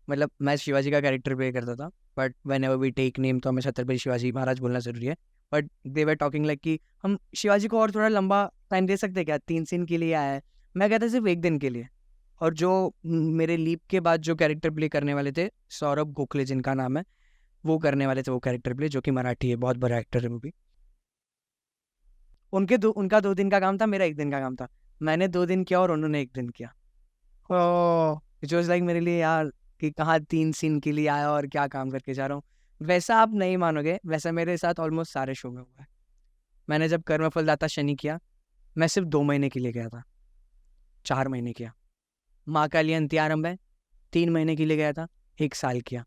मतलब मैं शिवाजी का कैरेक्टर प्ले करता था, but whenever we take name तो हमें छत्रपति शिवाजी महाराज बोलना जरूरी है। But they were talking like कि हम शिवाजी को और थोड़ा लंबा टाइम दे सकते हैं क्या, 3 सीन के लिए आया है। मैं कहता सिर्फ 1 दिन के लिए। और जो मेरे लीप के बाद जो कैरेक्टर प्ले करने वाले थे, सौरभ गोखले जिनका नाम है, वो करने वाले थे वो कैरेक्टर प्ले, जो कि मराठी है, बहुत बड़ा एक्टर है वो भी। उनका 2 दिन का काम था, मेरा 1 दिन का काम था। मैंने 2 दिन किया और उन्होंने 1 दिन किया। ओह, इट वॉज लाइक मेरे लिए यार कि कहाँ 3 सीन के लिए आया और क्या काम करके जा रहा हूँ। वैसा आप नहीं मानोगे, वैसा मेरे साथ ऑलमोस्ट सारे शो में हुआ है। मैंने जब कर्मफल दाता शनि किया, मैं सिर्फ 2 महीने के लिए गया था, 4 महीने किया। माँ काली अंत्यारंभ है, 3 महीने के लिए गया था, 1 साल किया।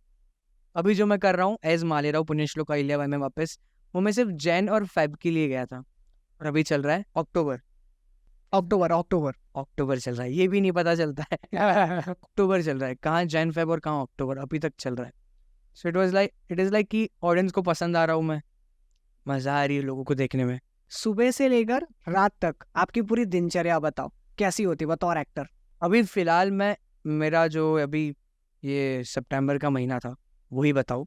अभी जो मैं कर रहा हूँ एज मालेराव पुण्यश्लोक अहिल्याबाई में वापस, वो मैं सिर्फ जैन और फेब के लिए गया था, और अभी चल रहा है अक्टूबर। अक्टूबर अक्टूबर। अक्टूबर चल रहा है, ये भी नहीं पता चलता है। अक्टूबर चल रहा है, कहाँ जैन फेब और कहाँ अक्टूबर, अभी तक चल रहा है। सो इट इज़ लाइक कि ऑडियंस को पसंद आ रहा हूँ मैं, मज़ा आ रही है लोगों को देखने में। सुबह से लेकर रात तक आपकी पूरी दिनचर्या बताओ, कैसी होती बतौर एक्टर? अभी फ़िलहाल मेरा जो अभी ये सितंबर का महीना था वही बताऊँ,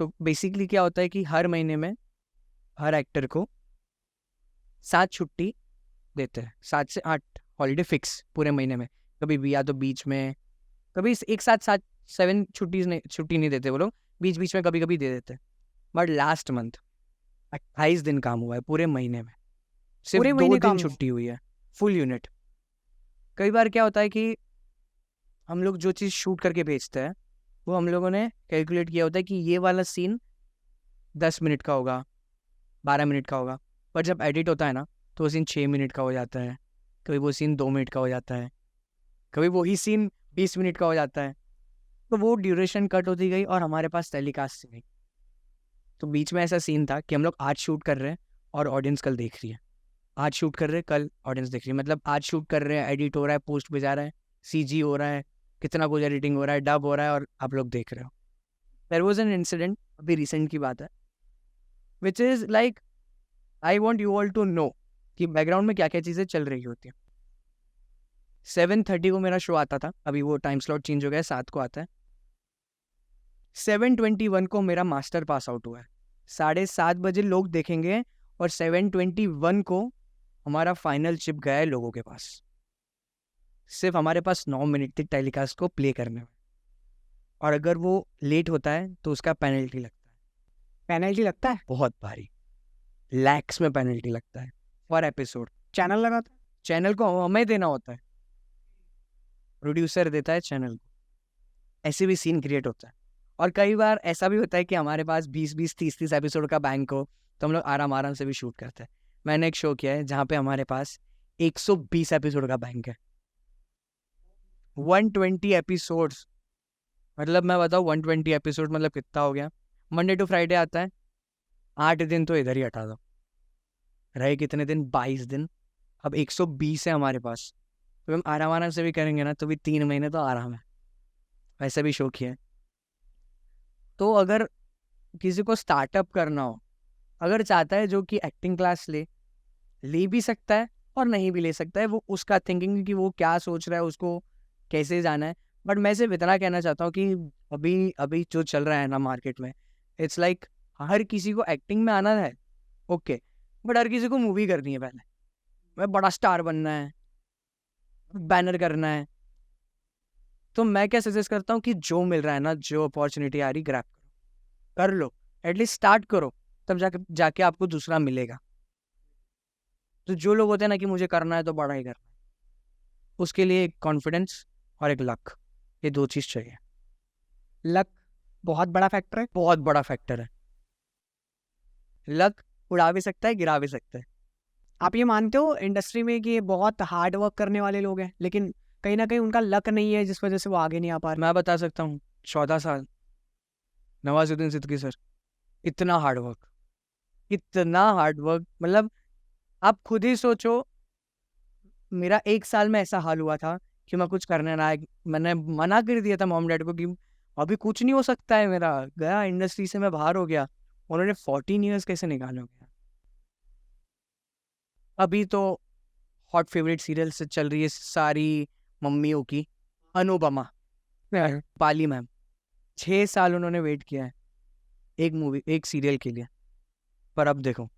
तो बेसिकली क्या होता है कि हर महीने में हर एक्टर को 7 छुट्टी देते हैं, 7 से 8 हॉलीडे फिक्स पूरे महीने में। कभी भी या तो बीच में, कभी एक साथ 7 छुट्टी नहीं देते वो लोग, बीच बीच में कभी कभी दे देते हैं। बट लास्ट मंथ 28 दिन काम हुआ है पूरे महीने में, सिर्फ पूरे 2 महीने दिन काम? छुट्टी हुई है, फुल यूनिट। कई बार क्या होता है कि हम लोग जो चीज़ शूट करके भेजते हैं, वो हम लोगों ने कैलकुलेट किया होता है कि ये वाला सीन 10 मिनट का होगा, 12 मिनट का होगा, पर जब एडिट होता है ना, तो वो सीन 6 मिनट का हो जाता है, कभी वो सीन 2 मिनट का हो जाता है, कभी वही सीन 20 मिनट का हो जाता है। तो वो ड्यूरेशन कट होती गई और हमारे पास टेलीकास्ट नहीं। तो बीच में ऐसा सीन था कि हम लोग आज शूट कर रहे हैं और ऑडियंस कल देख रही है, आज शूट कर रहे हैं कल ऑडियंस देख रही है। मतलब आज शूट कर रहे हैं, एडिट हो रहा है, पोस्ट पे जा रहा है, सीजी हो रहा है, कितना कुछ एडिटिंग हो रहा है, डब हो रहा है, और आप लोग देख रहे हो। देयर वाज एन इंसिडेंट, अभी रिसेंट की बात है, which is like I want you all to know कि बैकग्राउंड में क्या क्या चीज़ें चल रही होती हैं। 7:30 को मेरा शो आता था, अभी वो टाइम स्लॉट चेंज हो गया है, 7 को आता है। 7:21 को मेरा मास्टर पास आउट हुआ है। 7:30 बजे लोग देखेंगे और 7:21 को हमारा फाइनल चिप गया है लोगों के पास। सिर्फ हमारे पास 9 मिनट थी टेलीकास्ट को प्ले करने में, और अगर वो लेट होता है तो उसका पेनल्टी लगता है, पेनल्टी लगता है? बहुत भारी, लैक्स में पेनल्टी लगता है पर एपिसोड। चैनल लगाता है? चैनल को हमें देना होता है, प्रोड्यूसर देता है चैनल को। ऐसे भी सीन क्रिएट होता है, और कई बार ऐसा भी होता है कि हमारे पास 20-20, 30-30 एपिसोड का बैंक हो तो हम लोग आराम आराम से भी शूट करते हैं। मैंने एक शो किया है जहाँ पे हमारे पास 120 एपिसोड का बैंक है। 120 एपिसोड्स, मतलब मैं बताऊँ 120 एपिसोड मतलब कितना हो गया। मंडे टू फ्राइडे आता है, 8 दिन तो इधर ही हटा दो, रहे कितने दिन, 22 दिन। अब 120 है हमारे पास, तो हम आराम आराम से भी करेंगे ना तो भी 3 महीने तो आराम है। वैसे भी शो किया है। तो अगर किसी को स्टार्टअप करना हो, अगर चाहता है जो कि एक्टिंग क्लास ले भी सकता है और नहीं भी ले सकता है, वो उसका थिंकिंग कि वो क्या सोच रहा है, उसको कैसे जाना है। बट मैं सिर्फ इतना कहना चाहता हूँ कि अभी अभी जो चल रहा है ना मार्केट में, इट्स लाइक हर किसी को एक्टिंग में आना है, ओके, बट हर किसी को मूवी करनी है पहले, मैं बड़ा स्टार बनना है, बैनर करना है। तो मैं क्या सजेस्ट करता हूँ कि जो मिल रहा है ना, जो अपॉर्चुनिटी आ रही ग्रैब करो, कर लो, एटलीस्ट स्टार्ट करो, तब जाके आपको दूसरा मिलेगा। तो जो लोग होते हैं ना कि मुझे करना है तो बड़ा ही करना है, उसके लिए एक कॉन्फिडेंस और एक लक, ये 2 चीज़ चाहिए। लक बहुत बड़ा फैक्टर है। बहुत बड़ा फैक्टर है। लक उड़ा भी सकता है, गिरा भी सकता है। आप ये मानते हो इंडस्ट्री में कि ये बहुत हार्ड वर्क करने वाले लोग हैं, लेकिन कहीं ना कहीं उनका लक नहीं है जिस वजह से वो आगे नहीं आ पा रहे? मैं बता सकता हूँ, 14 साल नवाजुद्दीन सिद्दीकी सर, इतना हार्ड वर्क, मतलब आप खुद ही सोचो। मेरा 1 साल में ऐसा हाल हुआ था कि मैं कुछ करने ना, मैंने मना कर दिया था मॉम डैड को कि अभी कुछ नहीं हो सकता है मेरा, गया इंडस्ट्री से मैं बाहर हो गया। उन्होंने 14 ईयर्स कैसे निकाले हो गया। अभी तो हॉट फेवरेट सीरियल से चल रही है सारी मम्मियों की, अनुपमा, पाली मैम, 6 साल उन्होंने वेट किया है एक सीरियल के लिए। पर अब देखो,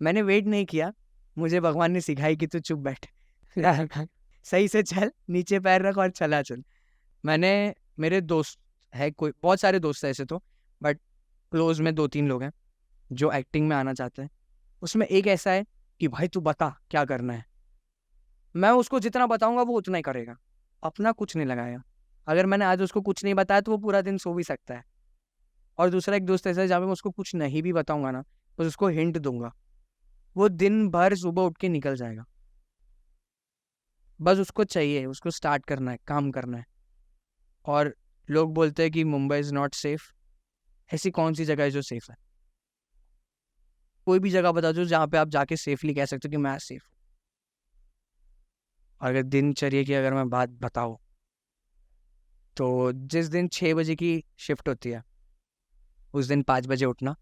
मैंने वेट नहीं किया, मुझे भगवान ने सिखाई कि तू चुप बैठ, सही से चल, नीचे पैर रख और चला चल। मेरे दोस्त है, कोई बहुत सारे दोस्त हैं ऐसे तो, बट क्लोज में 2-3 लोग हैं जो एक्टिंग में आना चाहते हैं। उसमें एक ऐसा है कि भाई तू बता क्या करना है, मैं उसको जितना बताऊंगा वो उतना ही करेगा, अपना कुछ नहीं लगाएगा। अगर मैंने आज उसको कुछ नहीं बताया तो वो पूरा दिन सो भी सकता है। और दूसरा एक दोस्त ऐसा है जहाँ पे मैं उसको कुछ नहीं भी बताऊंगा ना, बस उसको हिंट दूंगा, वो दिन भर सुबह उठ के निकल जाएगा। बस उसको चाहिए, उसको स्टार्ट करना है, काम करना है। और लोग बोलते हैं कि मुंबई इज़ नॉट सेफ, ऐसी कौन सी जगह है जो सेफ है? कोई भी जगह बता दो जहाँ पे आप जाके सेफली कह सकते हो कि मैं सेफ हूँ। अगर दिनचर्या की अगर मैं बात बताऊँ तो जिस दिन 6 बजे की शिफ्ट होती है उस दिन 5 बजे उठना,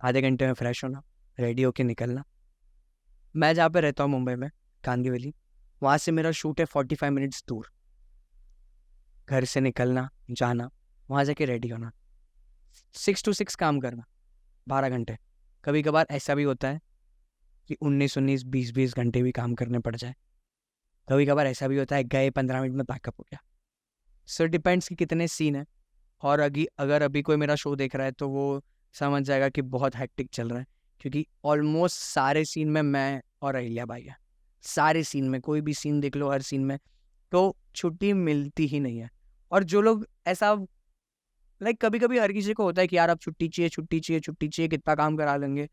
आधे घंटे में फ्रेश होना, रेडी होके निकलना। मैं जहाँ पे रहता हूँ मुंबई में, कांदिवली, वहाँ से मेरा शूट है 45 मिनट्स दूर। घर से निकलना, जाना, वहाँ जाके रेडी होना, 6 to 6 काम करना, 12 घंटे। कभी कभार ऐसा भी होता है कि 19-19, 20-20 घंटे भी काम करने पड़ जाए। कभी कभार ऐसा भी होता है गए 15 मिनट में पैकअप हो गया। सो डिपेंड्स कि कितने सीन है। और अगर अभी कोई मेरा शो देख रहा है तो वो समझ जाएगा कि बहुत हैक्टिक चल रहा है, क्योंकि ऑलमोस्ट सारे सीन में मैं और अहिल्या भाई है। सारे सीन में, कोई भी सीन देख लो, हर सीन में तो छुट्टी मिलती ही नहीं है। और जो लोग ऐसा, लाइक कभी कभी हर किसी को होता है कि यार अब छुट्टी चाहिए, छुट्टी चाहिए, छुट्टी चाहिए, कितना काम करा लेंगे।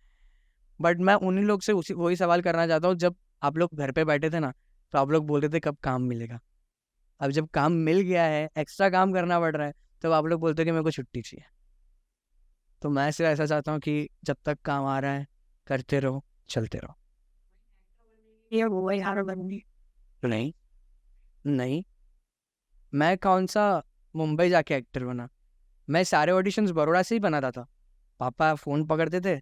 बट मैं उन्हीं लोग से वही सवाल करना चाहता हूँ, जब आप लोग घर पे बैठे थे ना तो आप लोग बोलते थे कब काम मिलेगा। अब जब काम मिल गया है, एक्स्ट्रा काम करना पड़ रहा है, तो आप लोग बोलते हो कि मेरे को छुट्टी चाहिए। तो मैं सिर्फ ऐसा चाहता हूँ कि जब तक काम आ रहा है करते रहो, चलते रहो। ये वो भाई हार बंदी। नहीं, नहीं, मैं कौन सा मुंबई जाके एक्टर बना, मैं सारे ऑडिशंस बड़ौदा से ही बनाता था। पापा फ़ोन पकड़ते थे,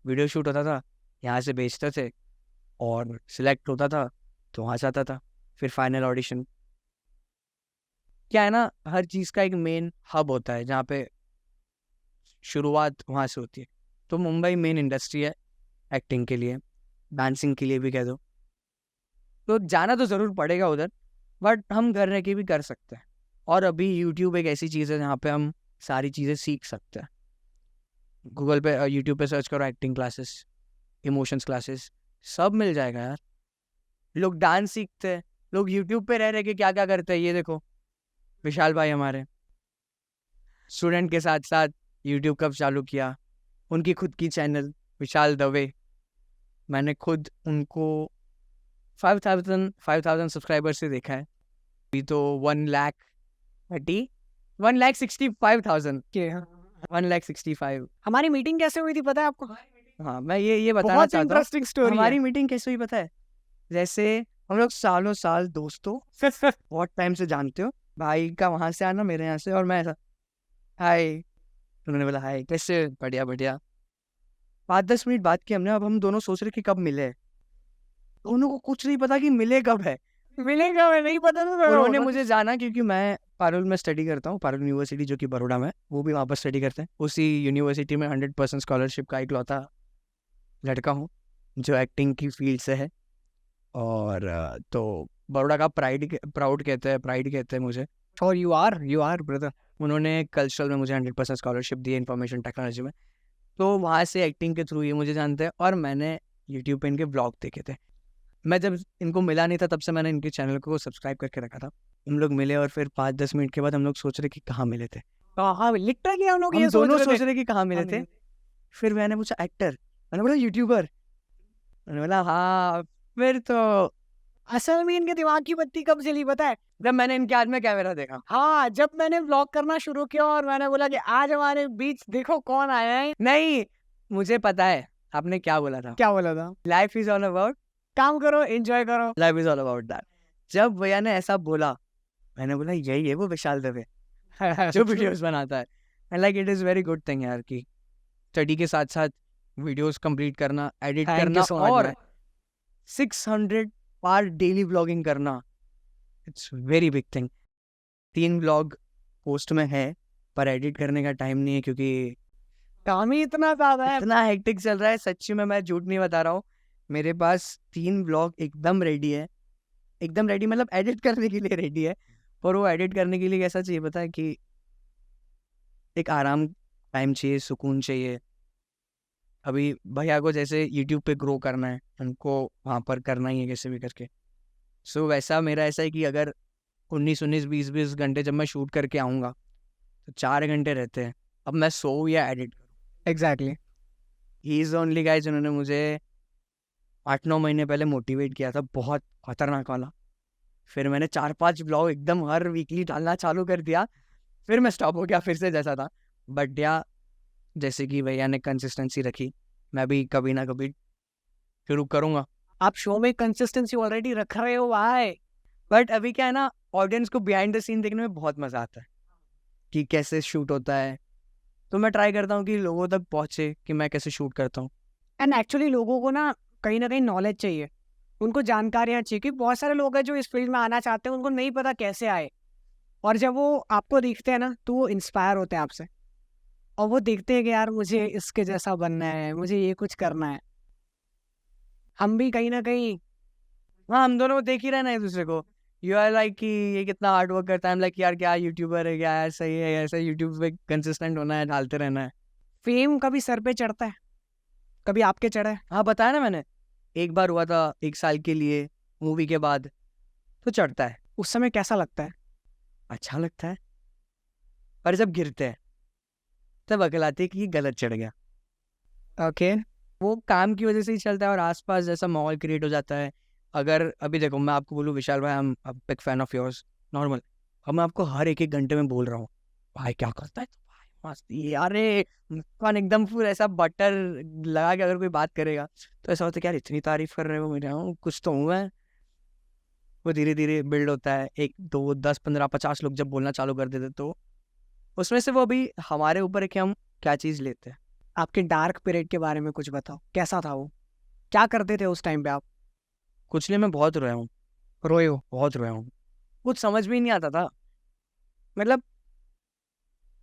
वीडियो शूट होता था, यहाँ से भेजते थे, और सिलेक्ट होता था तो वहाँ जाता था, फिर फाइनल ऑडिशन। क्या है ना, हर चीज़ का एक मेन हब होता है जहाँ पे शुरुआत वहाँ से होती है। तो मुंबई मेन इंडस्ट्री है एक्टिंग के लिए, डांसिंग के लिए भी कह दो, तो जाना तो ज़रूर पड़ेगा उधर, बट हम घर रह के भी कर सकते हैं। और अभी यूट्यूब एक ऐसी चीज़ है जहाँ पे हम सारी चीज़ें सीख सकते हैं। गूगल पे यूट्यूब पे सर्च करो एक्टिंग क्लासेस, इमोशंस क्लासेस, सब मिल जाएगा यार। लोग डांस सीखते हैं, लोग यूट्यूब पे रह रहे के क्या क्या करते हैं, ये देखो विशाल भाई हमारे स्टूडेंट के साथ साथ यूट्यूब कब चालू किया, उनकी खुद की चैनल विशाल दवे, मैंने खुद उनको 5,000 सब्सक्राइबर से देखा है। अभी तो 1,65,000, के 1,65,000। हमारी मीटिंग कैसे हुई थी पता है आपको? हाँ, मैं ये बताना बहुत चाहता हूँ, इंटरेस्टिंग स्टोरी है। हमारी मीटिंग कैसे हुई पता है? जैसे हम लोग सालों साल दोस्तों बहुत टाइम से जानते हो, भाई का वहां से आना मेरे यहाँ से, और मैं ऐसा हाय, उन्होंने बोला हाय कैसे, बढ़िया बढ़िया। 5-10 मिनट बात की हमने, अब हम दोनों सोच रहे कि कब मिले, दोनों को कुछ नहीं पता कि मिले कब है। मिलेगा, मैं नहीं पता था उन्होंने मुझे जाना क्योंकि मैं पारुल में स्टडी करता हूँ, पारुल यूनिवर्सिटी जो कि बड़ौदा में, वो भी वहाँ पर स्टडी करते हैं। उसी यूनिवर्सिटी में 100% स्कॉलरशिप का इकलौता लड़का हूँ जो एक्टिंग की फील्ड से है। और तो बड़ौदा का प्राउड कहते हैं मुझे। और यू आर ब्रदर। उन्होंने कल्चरल में मुझे 100% स्कॉलरशिप दी है, इंफॉर्मेशन टेक्नोलॉजी में। तो वहाँ से एक्टिंग के थ्रू ये मुझे जानते हैं, और मैंने यूट्यूब पे इनके ब्लॉग देखे थे। मैं जब इनको मिला नहीं था तब से मैंने इनके चैनल को सब्सक्राइब करके रखा था। हम लोग मिले और फिर 5-10 मिनट के बाद हम लोग सोच रहे कि कहाँ मिले थे, हाँ लिटरली हम लोग हम ये दोनों सोच सोच रहे कि कहाँ मिले थे। फिर मैंने पूछा एक्टर, मैंने बोला यूट्यूबर, मैंने बोला हाँ। फिर तो असल में इनके दिमाग की बत्ती कब जली पता है? जब मैंने इनके हाथ में कैमरा देखा, हाँ, जब मैंने व्लॉग करना शुरू किया और मैंने बोला कि आज हमारे बीच देखो कौन आया है। नहीं मुझे पता है आपने क्या बोला था, क्या बोला था? लाइफ इज ऑल अबाउट, काम करो, एंजॉय करो। Life is all about that. जब भैया ने ऐसा बोला, मैंने बोला यही है वो विशाल दवे जो वीडियोस बनाता है। And like it is very good thing यार कि स्टडी के साथ साथ वीडियोस कंप्लीट करना, एडिट Thank you करना, so much, और man. 600 पार डेली व्लॉगिंग करना, it's very big thing. 3 vlog post में है पर एडिट करने का टाइम नहीं है क्योंकि काम ही इतना ज्यादा है। इतना हेक्टिक चल रहा है। सच्ची में मैं झूठ नहीं बता रहा हूँ, मेरे पास 3 व्लॉग एकदम रेडी है, एकदम रेडी मतलब एडिट करने के लिए रेडी है। और वो एडिट करने के लिए कैसा चाहिए पता है कि एक आराम टाइम चाहिए, सुकून चाहिए। अभी भैया को जैसे यूट्यूब पे ग्रो करना है, उनको वहाँ पर करना ही है कैसे भी करके। सो वैसा मेरा ऐसा है कि अगर 19-19 20-20 घंटे जब मैं शूट करके आऊँगा तो 4 घंटे रहते हैं, अब मैं सो या एडिट करूँ। Exactly. He is only guys जिन्होंने मुझे 8-9 महीने पहले मोटिवेट किया था, बहुत खतरनाक वाला। फिर मैंने 4-5 ब्लॉग एकदम हर वीकली डालना चालू कर दिया, फिर मैं स्टॉप हो गया फिर से जैसा था। बट या जैसे कि भैया ने कंसिस्टेंसी रखी, मैं भी कभी ना कभी शुरू करूँगा। आप शो में कंसिस्टेंसी ऑलरेडी रख रहे हो भाई। बट अभी क्या है ना, ऑडियंस को बिहाइंड द सीन देखने में बहुत मज़ा आता है कि कैसे शूट होता है। तो मैं ट्राई करता हूँ कि लोगों तक पहुँचे कि मैं कैसे शूट करता हूँ। एंड एक्चुअली लोगों को ना कहीं नॉलेज चाहिए, उनको जानकारियाँ चाहिए, क्योंकि बहुत सारे लोग हैं जो इस फील्ड में आना चाहते हैं, उनको नहीं पता कैसे आए। और जब वो आपको देखते हैं ना तो वो इंस्पायर होते हैं आपसे, और वो देखते हैं कि यार मुझे इसके जैसा बनना है, मुझे ये कुछ करना है। हम भी कहीं ना कहीं हाँ, हम दोनों देख ही रहे ना एक दूसरे को। यू आर लाइक कि ये कितना हार्ड वर्क करता है, लाइक यार क्या यूट्यूबर है, क्या यार सही है, ऐसा यूट्यूब पे कंसिस्टेंट होना है, डालते रहना है। फेम कभी सर पे चढ़ता है, कभी आपके चढ़ा है? हाँ बताया ना मैंने, एक बार हुआ था 1 साल के लिए मूवी के बाद, तो चढ़ता है, उस समय कैसा लगता है? अच्छा लगता है। पर जब गिरते हैं तब अकल आती है कि ये गलत चढ़ गया। ओके। वो काम की वजह से ही चलता है और आसपास जैसा माहौल क्रिएट हो जाता है। अगर अभी देखो मैं आपको बोलूँ विशाल भाई, I am a big fan of yours, normal, अब मैं आपको हर एक घंटे में बोल रहा हूँ भाई क्या करता है तो भाई मस्त ये, अरे मुस्कान एकदम फुल ऐसा बटर लगा के अगर कोई बात करेगा तो ऐसा होता है कि यार इतनी तारीफ कर रहे हो मेरे, कुछ तो हूँ मैं। वो धीरे धीरे बिल्ड होता है, 1 2 10 15 50 लोग जब बोलना चालू कर देते तो उसमें से वो अभी हमारे ऊपर है कि हम क्या चीज़ लेते हैं। आपके डार्क पीरियड के बारे में कुछ बताओ, कैसा था वो, क्या करते थे उस टाइम पे आप? कुछ लिए मैं बहुत रोया हूँ, रोए हो? बहुत रोया हूँ। कुछ समझ में ही नहीं आता था। मतलब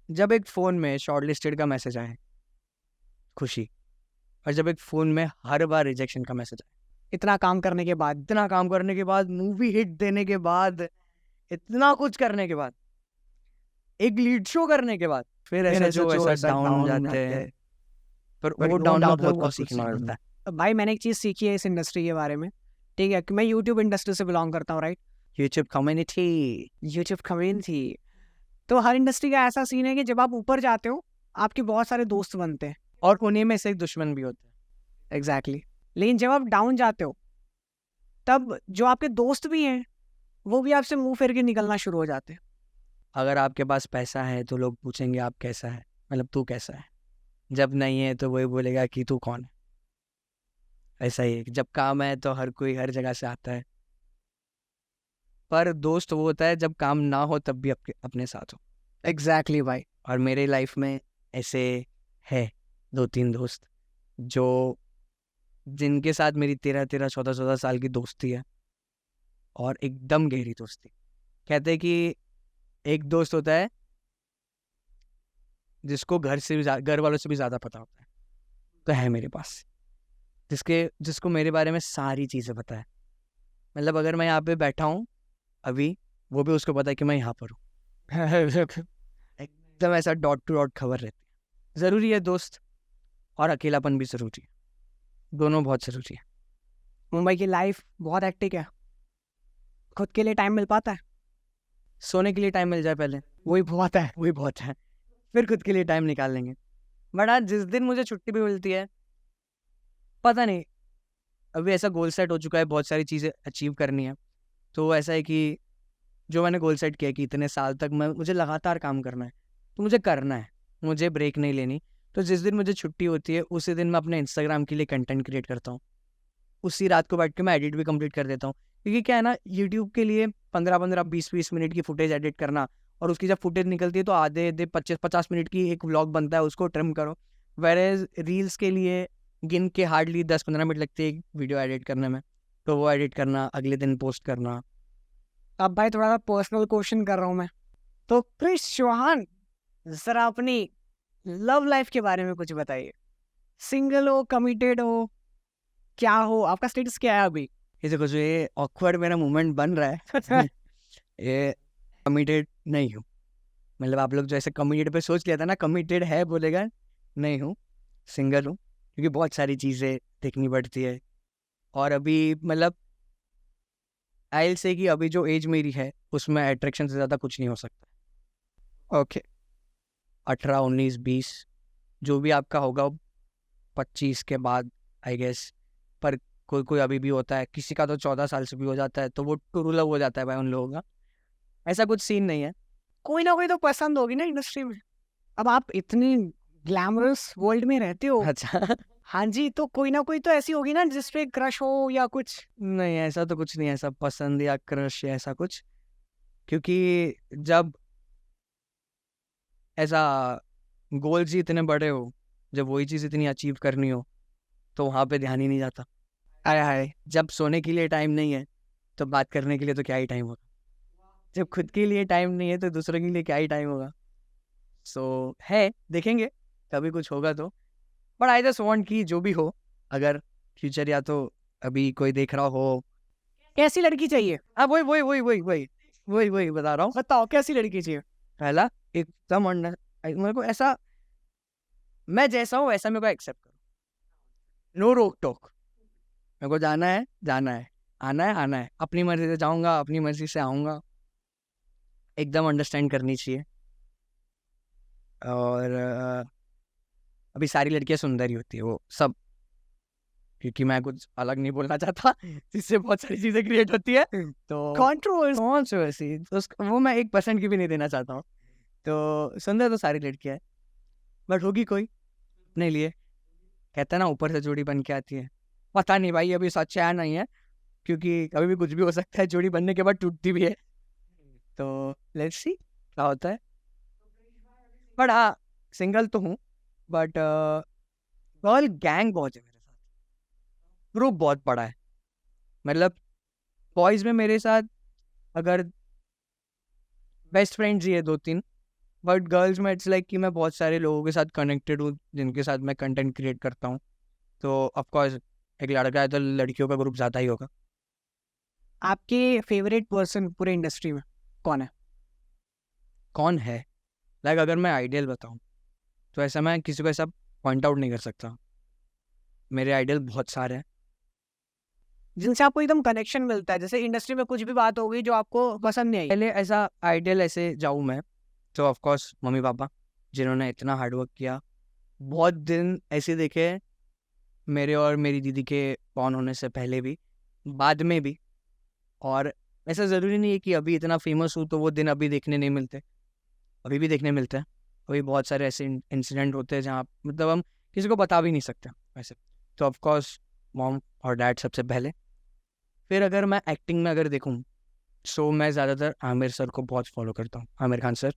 जब एक फ़ोन में शॉर्ट लिस्टेड का मैसेज आए, खुशी। और जब एक फ़ोन में हर बार रिजेक्शन का मैसेज आए, इतना काम करने के बाद। इतना काम करने के बाद, मूवी हिट देने के बाद, इतना कुछ करने के बाद, एक लीड शो करने के बाद, फिर ऐसा जो ऐसा डाउन जाते हैं। पर वो डाउन में बहुत कुछ सीखना मिलता है। भाई मैंने एक चीज़ सीखी है इस इंडस्ट्री के बारे में, ठीक है, कि मैं यूट्यूब इंडस्ट्री से बिलोंग करता हूँ, right? YouTube community. YouTube community. तो हर इंडस्ट्री का ऐसा सीन है कि जब आप ऊपर जाते हो आपके बहुत सारे दोस्त बनते हैं। और उन्हीं में से एक दुश्मन भी होते हैं। एग्जैक्टली। लेकिन जब आप डाउन जाते हो तब जो आपके दोस्त भी हैं वो भी आपसे मुंह फेर के निकलना शुरू हो जाते हैं। अगर आपके पास पैसा है तो लोग पूछेंगे आप कैसा है, मतलब तू कैसा है। जब नहीं है तो वही बोलेगा कि तू कौन है। ऐसा ही है कि जब काम है तो हर कोई हर जगह से आता है, पर दोस्त वो होता है जब काम ना हो तब भी अपने साथ हो। एग्जैक्टली भाई। और मेरे लाइफ में ऐसे है 2-3 दोस्त जो जिनके साथ मेरी 13-14 साल की दोस्ती है, और एकदम गहरी दोस्ती। कहते हैं कि एक दोस्त होता है जिसको घर वालों से भी ज़्यादा पता होता है, तो है मेरे पास, जिसको मेरे बारे में सारी चीज़ें पता है। मतलब अगर मैं यहाँ पे बैठा हूँ अभी, वो भी उसको पता है कि मैं यहाँ पर हूँ। एकदम ऐसा डॉट टू डॉट खबर रहती है। ज़रूरी है दोस्त, और अकेलापन भी ज़रूरी है, दोनों बहुत ज़रूरी है। मुंबई की लाइफ बहुत हेक्टिक है, खुद के लिए टाइम मिल पाता है? सोने के लिए टाइम मिल जाए पहले, वही बहुत है। वही बहुत है, फिर खुद के लिए टाइम निकाल लेंगे। बट आज जिस दिन मुझे छुट्टी भी मिलती है, पता नहीं, अभी ऐसा गोल सेट हो चुका है, बहुत सारी चीज़ें अचीव करनी है। तो ऐसा है कि जो मैंने गोल सेट किया कि इतने साल तक मुझे लगातार काम करना है, तो मुझे करना है, मुझे ब्रेक नहीं लेनी। तो जिस दिन मुझे छुट्टी होती है उसी दिन मैं अपने इंस्टाग्राम के लिए कंटेंट क्रिएट करता हूँ। उसी रात को बैठ के मैं एडिट भी कंप्लीट कर देता हूँ, क्योंकि क्या है ना, यूट्यूब के लिए 15-15, 20-20 मिनट की फुटेज एडिट करना, और उसकी जब फुटेज निकलती है तो आधे 25-50 मिनट की एक व्लॉग बनता है, उसको ट्रिम करो। वेरेज रील्स के लिए गिन के हार्डली 10-15 मिनट लगते हैं एक वीडियो एडिट करने में, तो वो एडिट करना, अगले दिन पोस्ट करना। अब भाई थोड़ा सा पर्सनल क्वेश्चन कर रहा हूँ मैं, तो क्रिश चौहान जरा अपनी लव लाइफ के बारे में कुछ बताइए। सिंगल हो, कमिटेड हो, क्या हो, आपका स्टेटस क्या है अभी? ये देखो, जो ये ऑकवर्ड मेरा मोमेंट बन रहा है, ये कमिटेड नहीं हूँ। मतलब आप लोग जो ऐसे कमिटेड पे सोच लिया था ना, कमिटेड है बोलेगा, नहीं हूँ, सिंगल हूँ, क्योंकि बहुत सारी चीज़ें देखनी पड़ती है। और अभी मतलब आई से कि अभी जो एज मेरी है उसमें अट्रैक्शन से ज़्यादा कुछ नहीं हो सकता। ओके। 18, 19, 20 जो भी आपका होगा, 25 के बाद आई गेस। पर कोई कोई अभी भी होता है, किसी का तो 14 साल से भी हो जाता है, तो वो ट्रू लव हो जाता है भाई उन लोगों का। ऐसा कुछ सीन नहीं है। कोई ना कोई तो पसंद होगी ना इंडस्ट्री में। अब आप इतनी ग्लैमरस वर्ल्ड में रहते हो, अच्छा। हाँ जी, तो कोई ना कोई तो ऐसी होगी ना जिस पे क्रश हो या कुछ। नहीं, ऐसा तो कुछ नहीं है, ऐसा पसंद या क्रश या ऐसा कुछ। क्योंकि जब ऐसा गोल्स ही इतने बड़े हो, जब वही चीज़ इतनी अचीव करनी हो, तो वहाँ पे ध्यान ही नहीं जाता। आय हाय। जब सोने के लिए टाइम नहीं है तो बात करने के लिए तो क्या ही टाइम होगा। जब खुद के लिए टाइम नहीं है तो दूसरों के लिए क्या ही टाइम होगा। सो है, देखेंगे कभी कुछ होगा तो। बट आई जस्ट वांट कि जो भी हो, अगर फ्यूचर या तो अभी कोई देख रहा हो, कैसी लड़की चाहिए? हाँ वही वही वही वही वही वही वही बता रहा हूँ। बताओ कैसी लड़की चाहिए? पहला, एकदम मेरे को ऐसा, मैं जैसा हूँ वैसा मेरे को एक्सेप्ट करो, नो रोक टोक। मेरे को जाना है जाना है, आना है आना है, अपनी मर्जी से जाऊँगा, अपनी मर्जी से आऊँगा, एकदम अंडरस्टैंड करनी चाहिए। और अभी सारी लड़कियां सुंदर ही होती है, वो सब, क्योंकि मैं कुछ अलग नहीं बोलना चाहता जिससे बहुत सारी चीज़ें क्रिएट होती है। तो कंट्रोवर्सी। वो मैं 1% की भी नहीं देना चाहता हूँ। तो सुंदर तो सारी लड़कियां है, बट होगी कोई अपने लिए। कहते हैं ना, ऊपर से जोड़ी बन के आती है। पता नहीं भाई अभी सच है या नहीं है, क्योंकि कभी भी कुछ भी हो सकता है, जोड़ी बनने के बाद टूटती भी है। तो लेट्स सी क्या होता है। बट हाँ, सिंगल तो हूँ, बट गर्ल गैंग बहुत है मेरे साथ, ग्रुप बहुत बड़ा है। मतलब बॉयज़ में मेरे साथ अगर बेस्ट फ्रेंड्स ही है 2-3, बट गर्ल्स में इट्स लाइक कि मैं बहुत सारे लोगों के साथ कनेक्टेड हूँ जिनके साथ मैं कंटेंट क्रिएट करता हूँ। तो ऑफ कोर्स एक लड़का है तो लड़कियों का ग्रुप ज़्यादा ही होगा। आपके फेवरेट पर्सन पूरे इंडस्ट्री में कौन है? कौन है? लाइक अगर मैं आइडियल बताऊँ तो ऐसा मैं किसी को ऐसा पॉइंट आउट नहीं कर सकता। मेरे आइडियल बहुत सारे हैं। जिनसे आपको एकदम कनेक्शन मिलता है, जैसे इंडस्ट्री में कुछ भी बात हो गई जो आपको पसंद नहीं आई। पहले ऐसा आइडियल ऐसे जाऊँ मैं तो ऑफ कोर्स मम्मी पापा, जिन्होंने इतना हार्ड वर्क किया। बहुत दिन ऐसे देखे हैं मेरे और मेरी दीदी के बॉर्न होने से पहले भी, बाद में भी। और ऐसा ज़रूरी नहीं है कि अभी इतना फेमस हूँ तो वो दिन अभी देखने नहीं मिलते, अभी भी देखने मिलते हैं। अभी बहुत सारे ऐसे इंसिडेंट होते हैं जहाँ मतलब हम किसी को बता भी नहीं सकते वैसे। तो ऑफ कोर्स मॉम और डैड सबसे पहले। फिर अगर मैं एक्टिंग में अगर देखूँ सो मैं ज़्यादातर आमिर सर को बहुत फॉलो करता हूँ। आमिर खान सर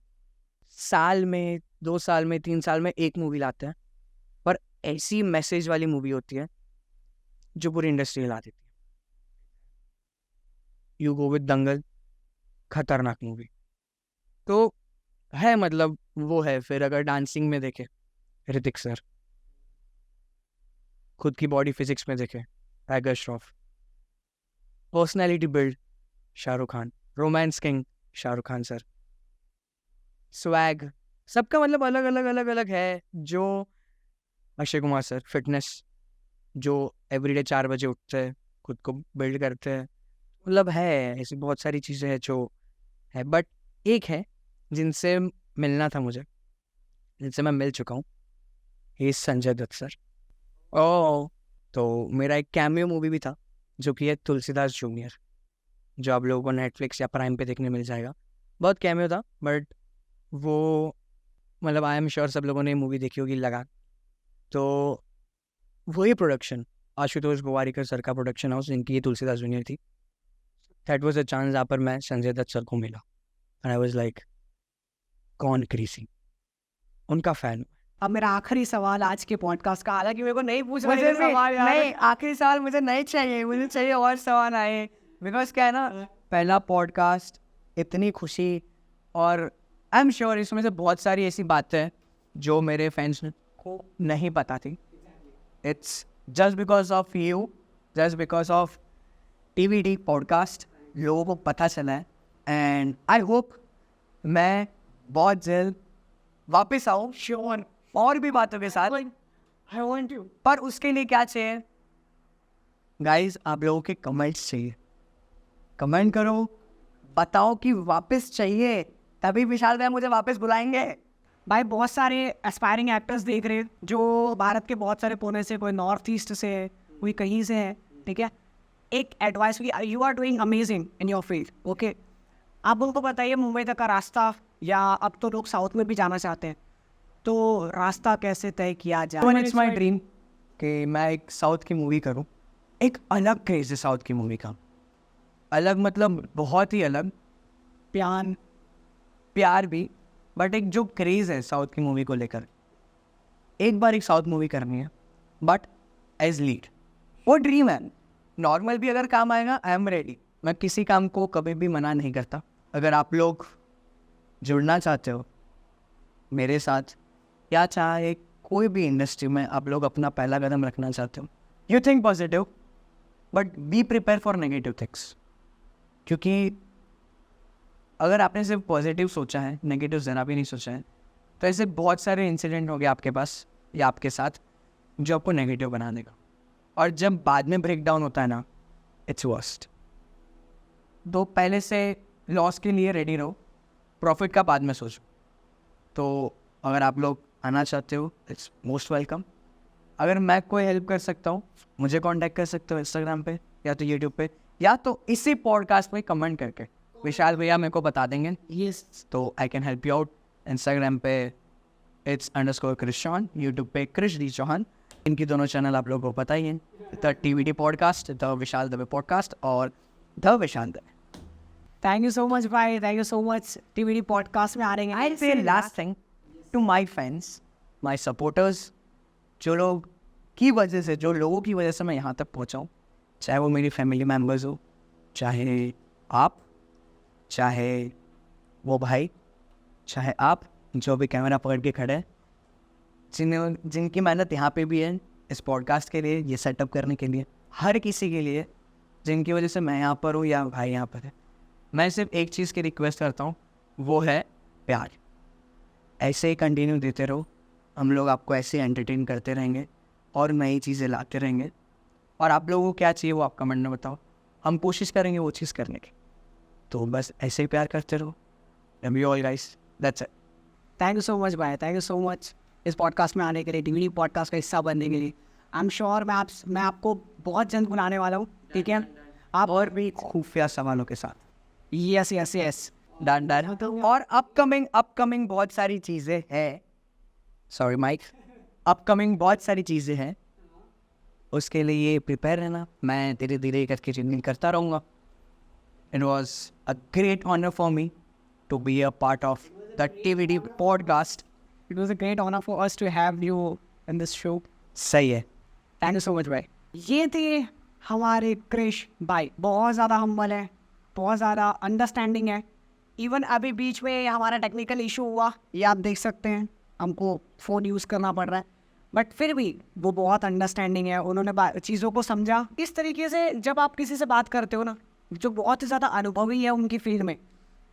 साल में 2 साल में 3 साल में एक मूवी लाते हैं, पर ऐसी मैसेज वाली मूवी होती है जो पूरी इंडस्ट्री हिला देती है। यू गो विद दंगल, खतरनाक मूवी तो है, मतलब वो है। फिर अगर डांसिंग में देखे ऋतिक सर, खुद की बॉडी फिजिक्स में देखे tiger Shroff, personality build Shahrukh Khan, romance king Shahrukh Khan sir, swag सबका मतलब अलग अलग अलग अलग है। जो अक्षय कुमार सर, फिटनेस, जो एवरीडे 4 बजे उठते हैं, खुद को बिल्ड करते हैं, मतलब है ऐसी बहुत सारी चीज़ें हैं जो है। बट एक है जिनसे मिलना था मुझे, जिनसे मैं मिल चुका हूँ, ये संजय दत्त सर। ओ तो मेरा एक कैमियो मूवी भी था जो कि है तुलसीदास जूनियर, जो आप लोगों को नेटफ्लिक्स या प्राइम पे देखने मिल जाएगा। बहुत कैमियो था बट वो मतलब आई एम श्योर सब लोगों ने मूवी देखी होगी लगा। तो वही प्रोडक्शन आशुतोष गोवारिकर सर का प्रोडक्शन हाउस, जिनकी ये तुलसीदास जूनियर थी। दैट वाज अ चांस जहाँ पर मैं संजय दत्त सर को मिला एंड आई वाज लाइक कौन क्रेजी, उनका फैन। अब मेरा आखिरी सवाल आज के पॉडकास्ट का, हालांकि मेरे को नहीं पूछना मुझे ये भी सवाल यार। नहीं, आखिरी सवाल मुझे नहीं चाहिए, मुझे चाहिए और सवाल आए। बिकॉज क्या है ना, पहला पॉडकास्ट, इतनी खुशी, और आई एम श्योर इसमें से बहुत सारी ऐसी बातें हैं जो मेरे फैंस को नहीं पता थी। It's just because of you, just because of TVD podcast लोगों को पता चला है। एंड आई होप मैं बहुत जल्द वापस आऊँ श्योर और भी बातों के साथ। I want you. पर उसके लिए क्या चाहिए गाइज? आप लोगों के कमेंट्स चाहिए। कमेंट करो, बताओ कि वापस चाहिए, तभी विशाल भाई मुझे वापस बुलाएंगे। भाई बहुत सारे एस्पायरिंग एक्टर्स देख रहे हैं जो भारत के बहुत सारे कोने से, कोई नॉर्थ ईस्ट से है, कोई कहीं से है, ठीक है। एक advice, you are doing amazing in your field, okay. आप उनको बताइए मुंबई तक का रास्ता, या अब तो लोग साउथ में भी जाना चाहते हैं, तो रास्ता कैसे तय किया जाए? इट्स माई ड्रीम कि मैं एक साउथ की मूवी करूं। एक अलग क्रेज है साउथ की मूवी का, अलग मतलब बहुत ही अलग। प्यार भी, बट एक जो क्रेज है साउथ की मूवी को लेकर, एक बार एक साउथ मूवी करनी है बट एज लीड। वो ड्रीम है। नॉर्मल भी अगर काम आएगा, आई एम रेडी। मैं किसी काम को कभी भी मना नहीं करता। अगर आप लोग जुड़ना चाहते हो मेरे साथ, या चाहे कोई भी इंडस्ट्री में आप लोग अपना पहला कदम रखना चाहते हो, you think positive but be prepare for negative things. क्योंकि अगर आपने सिर्फ पॉजिटिव सोचा है, नेगेटिव ज़रा भी नहीं सोचा है, तो ऐसे बहुत सारे इंसिडेंट हो गए आपके पास या आपके साथ जो आपको नेगेटिव बना देगा। और जब बाद में ब्रेक डाउन होता है ना, इट्स वर्स्ट। तो पहले से लॉस के लिए रेडी रहो, प्रॉफिट का बाद में सोचो। तो अगर आप लोग आना चाहते हो, इट्स मोस्ट वेलकम। अगर मैं कोई हेल्प कर सकता हूँ, मुझे कांटेक्ट कर सकते हो इंस्टाग्राम पे, या तो यूट्यूब पे, या तो इसी पॉडकास्ट में कमेंट करके विशाल भैया मेरे को बता देंगे। यस, तो I can help you out. Instagram पे it's _Krish Chauhan, यूट्यूब पे Krish D Chauhan। इनकी दोनों चैनल आप लोगों को पता ही है, the TVD podcast, the Vishal Dave podcast और the Vishal Dave. Thank you so much भाई, thank you so much TVD podcast में आ रहे हैं। I say last thing to my fans, my supporters, जो लोगों की वजह से मैं यहाँ तक पहुँचा हूँ, चाहे वो मेरी फैमिली मेम्बर्स हो, चाहे आप, चाहे वो भाई, चाहे आप जो भी कैमरा पकड़ के खड़े हैं, जिनकी मेहनत यहाँ पे भी है इस पॉडकास्ट के लिए, ये सेटअप करने के लिए, हर किसी के लिए जिनकी वजह से मैं यहाँ पर हूँ या भाई यहाँ पर है। मैं सिर्फ एक चीज़ की रिक्वेस्ट करता हूँ, वो है प्यार। ऐसे ही कंटिन्यू देते रहो, हम लोग आपको ऐसे एंटरटेन करते रहेंगे और नई चीज़ें लाते रहेंगे। और आप लोगों को क्या चाहिए वो आप कमेंट में बताओ, हम कोशिश करेंगे वो चीज़ करने की। तो बस ऐसे ही प्यार करते रहो। Love you all guys, that's it. Thank you so much भाई, थैंक यू सो मच इस पॉडकास्ट में आने के लिए, टीवी पॉडकास्ट का हिस्सा बनने के लिए। आई एम श्योर मैं आपको बहुत जल्द बुलाने वाला हूँ, ठीक है? आप और भी खुफिया सवालों के साथ। Yes yes yes done. और अपकमिंग बहुत सारी चीज़ें हैं। सॉरी माइक, अपकमिंग बहुत सारी चीज़ें हैं, उसके लिए प्रिपेयर रहना। मैं धीरे धीरे करके ट्रेनिंग करता रहूँगा। It was a great honour for me to be a part of the TVD podcast. It was a great honour for us to have you in this show. सही है। थैंक यू सो मच भाई। ये थे हमारे क्रिश भाई, बहुत ज़्यादा humble है, बहुत ज़्यादा अंडरस्टैंडिंग है। इवन अभी बीच में हमारा टेक्निकल इशू हुआ, ये आप देख सकते हैं, हमको फ़ोन यूज़ करना पड़ रहा है, बट फिर भी वो बहुत अंडरस्टैंडिंग है। उन्होंने चीज़ों को समझा। इस तरीके से जब आप किसी से बात करते हो ना, जो बहुत ही ज़्यादा अनुभवी है उनकी फील्ड में,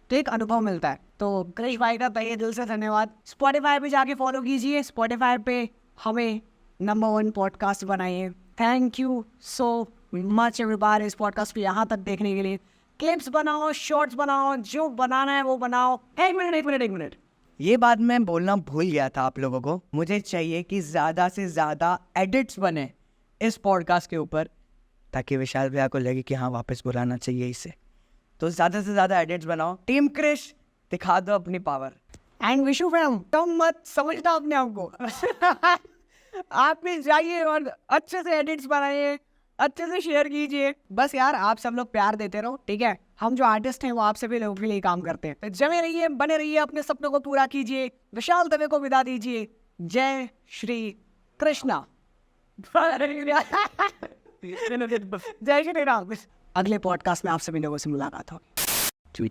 तो एक अनुभव मिलता है। तो क्रिश भाई का तहे दिल से धन्यवाद। स्पॉटिफाई पे जाके फॉलो कीजिए, स्पॉटिफाई पे हमें नंबर 1 पॉडकास्ट बनाइए। Thank you so much everybody इस पॉडकास्ट को यहाँ तक देखने के लिए। क्लिप्स बनाओ, शॉर्ट्स बनाओ, जो बनाना है वो बनाओ। एक मिनट, ये बात मैं बोलना भूल गया था आप लोगों को। मुझे चाहिए कि ज़्यादा से ज़्यादा एडिट्स बने इस पॉडकास्ट के ऊपर, ताकि विशाल भैया को लगे कि हाँ वापस बुलाना चाहिए इसे। तो ज़्यादा से ज़्यादा एडिट्स बनाओ। टीम क्रिश, दिखा दो अपनी पावर। एंड विशु फैम, कम मत समझना अपने आप को। आप भी जाइए और अच्छे से एडिट्स बनाइए, अच्छे से शेयर कीजिए। बस यार आप सब लोग प्यार देते रहो, ठीक है? हम जो आर्टिस्ट हैं वो आप सभी लोगों के लिए काम करते हैं। तो जमे रहिए, बने रहिए, अपने सपनों को पूरा कीजिए। विशाल दवे को विदा दीजिए। जय श्री कृष्णा। जय श्री राम। अगले पॉडकास्ट में आप सभी लोगों से मुलाकात होगी।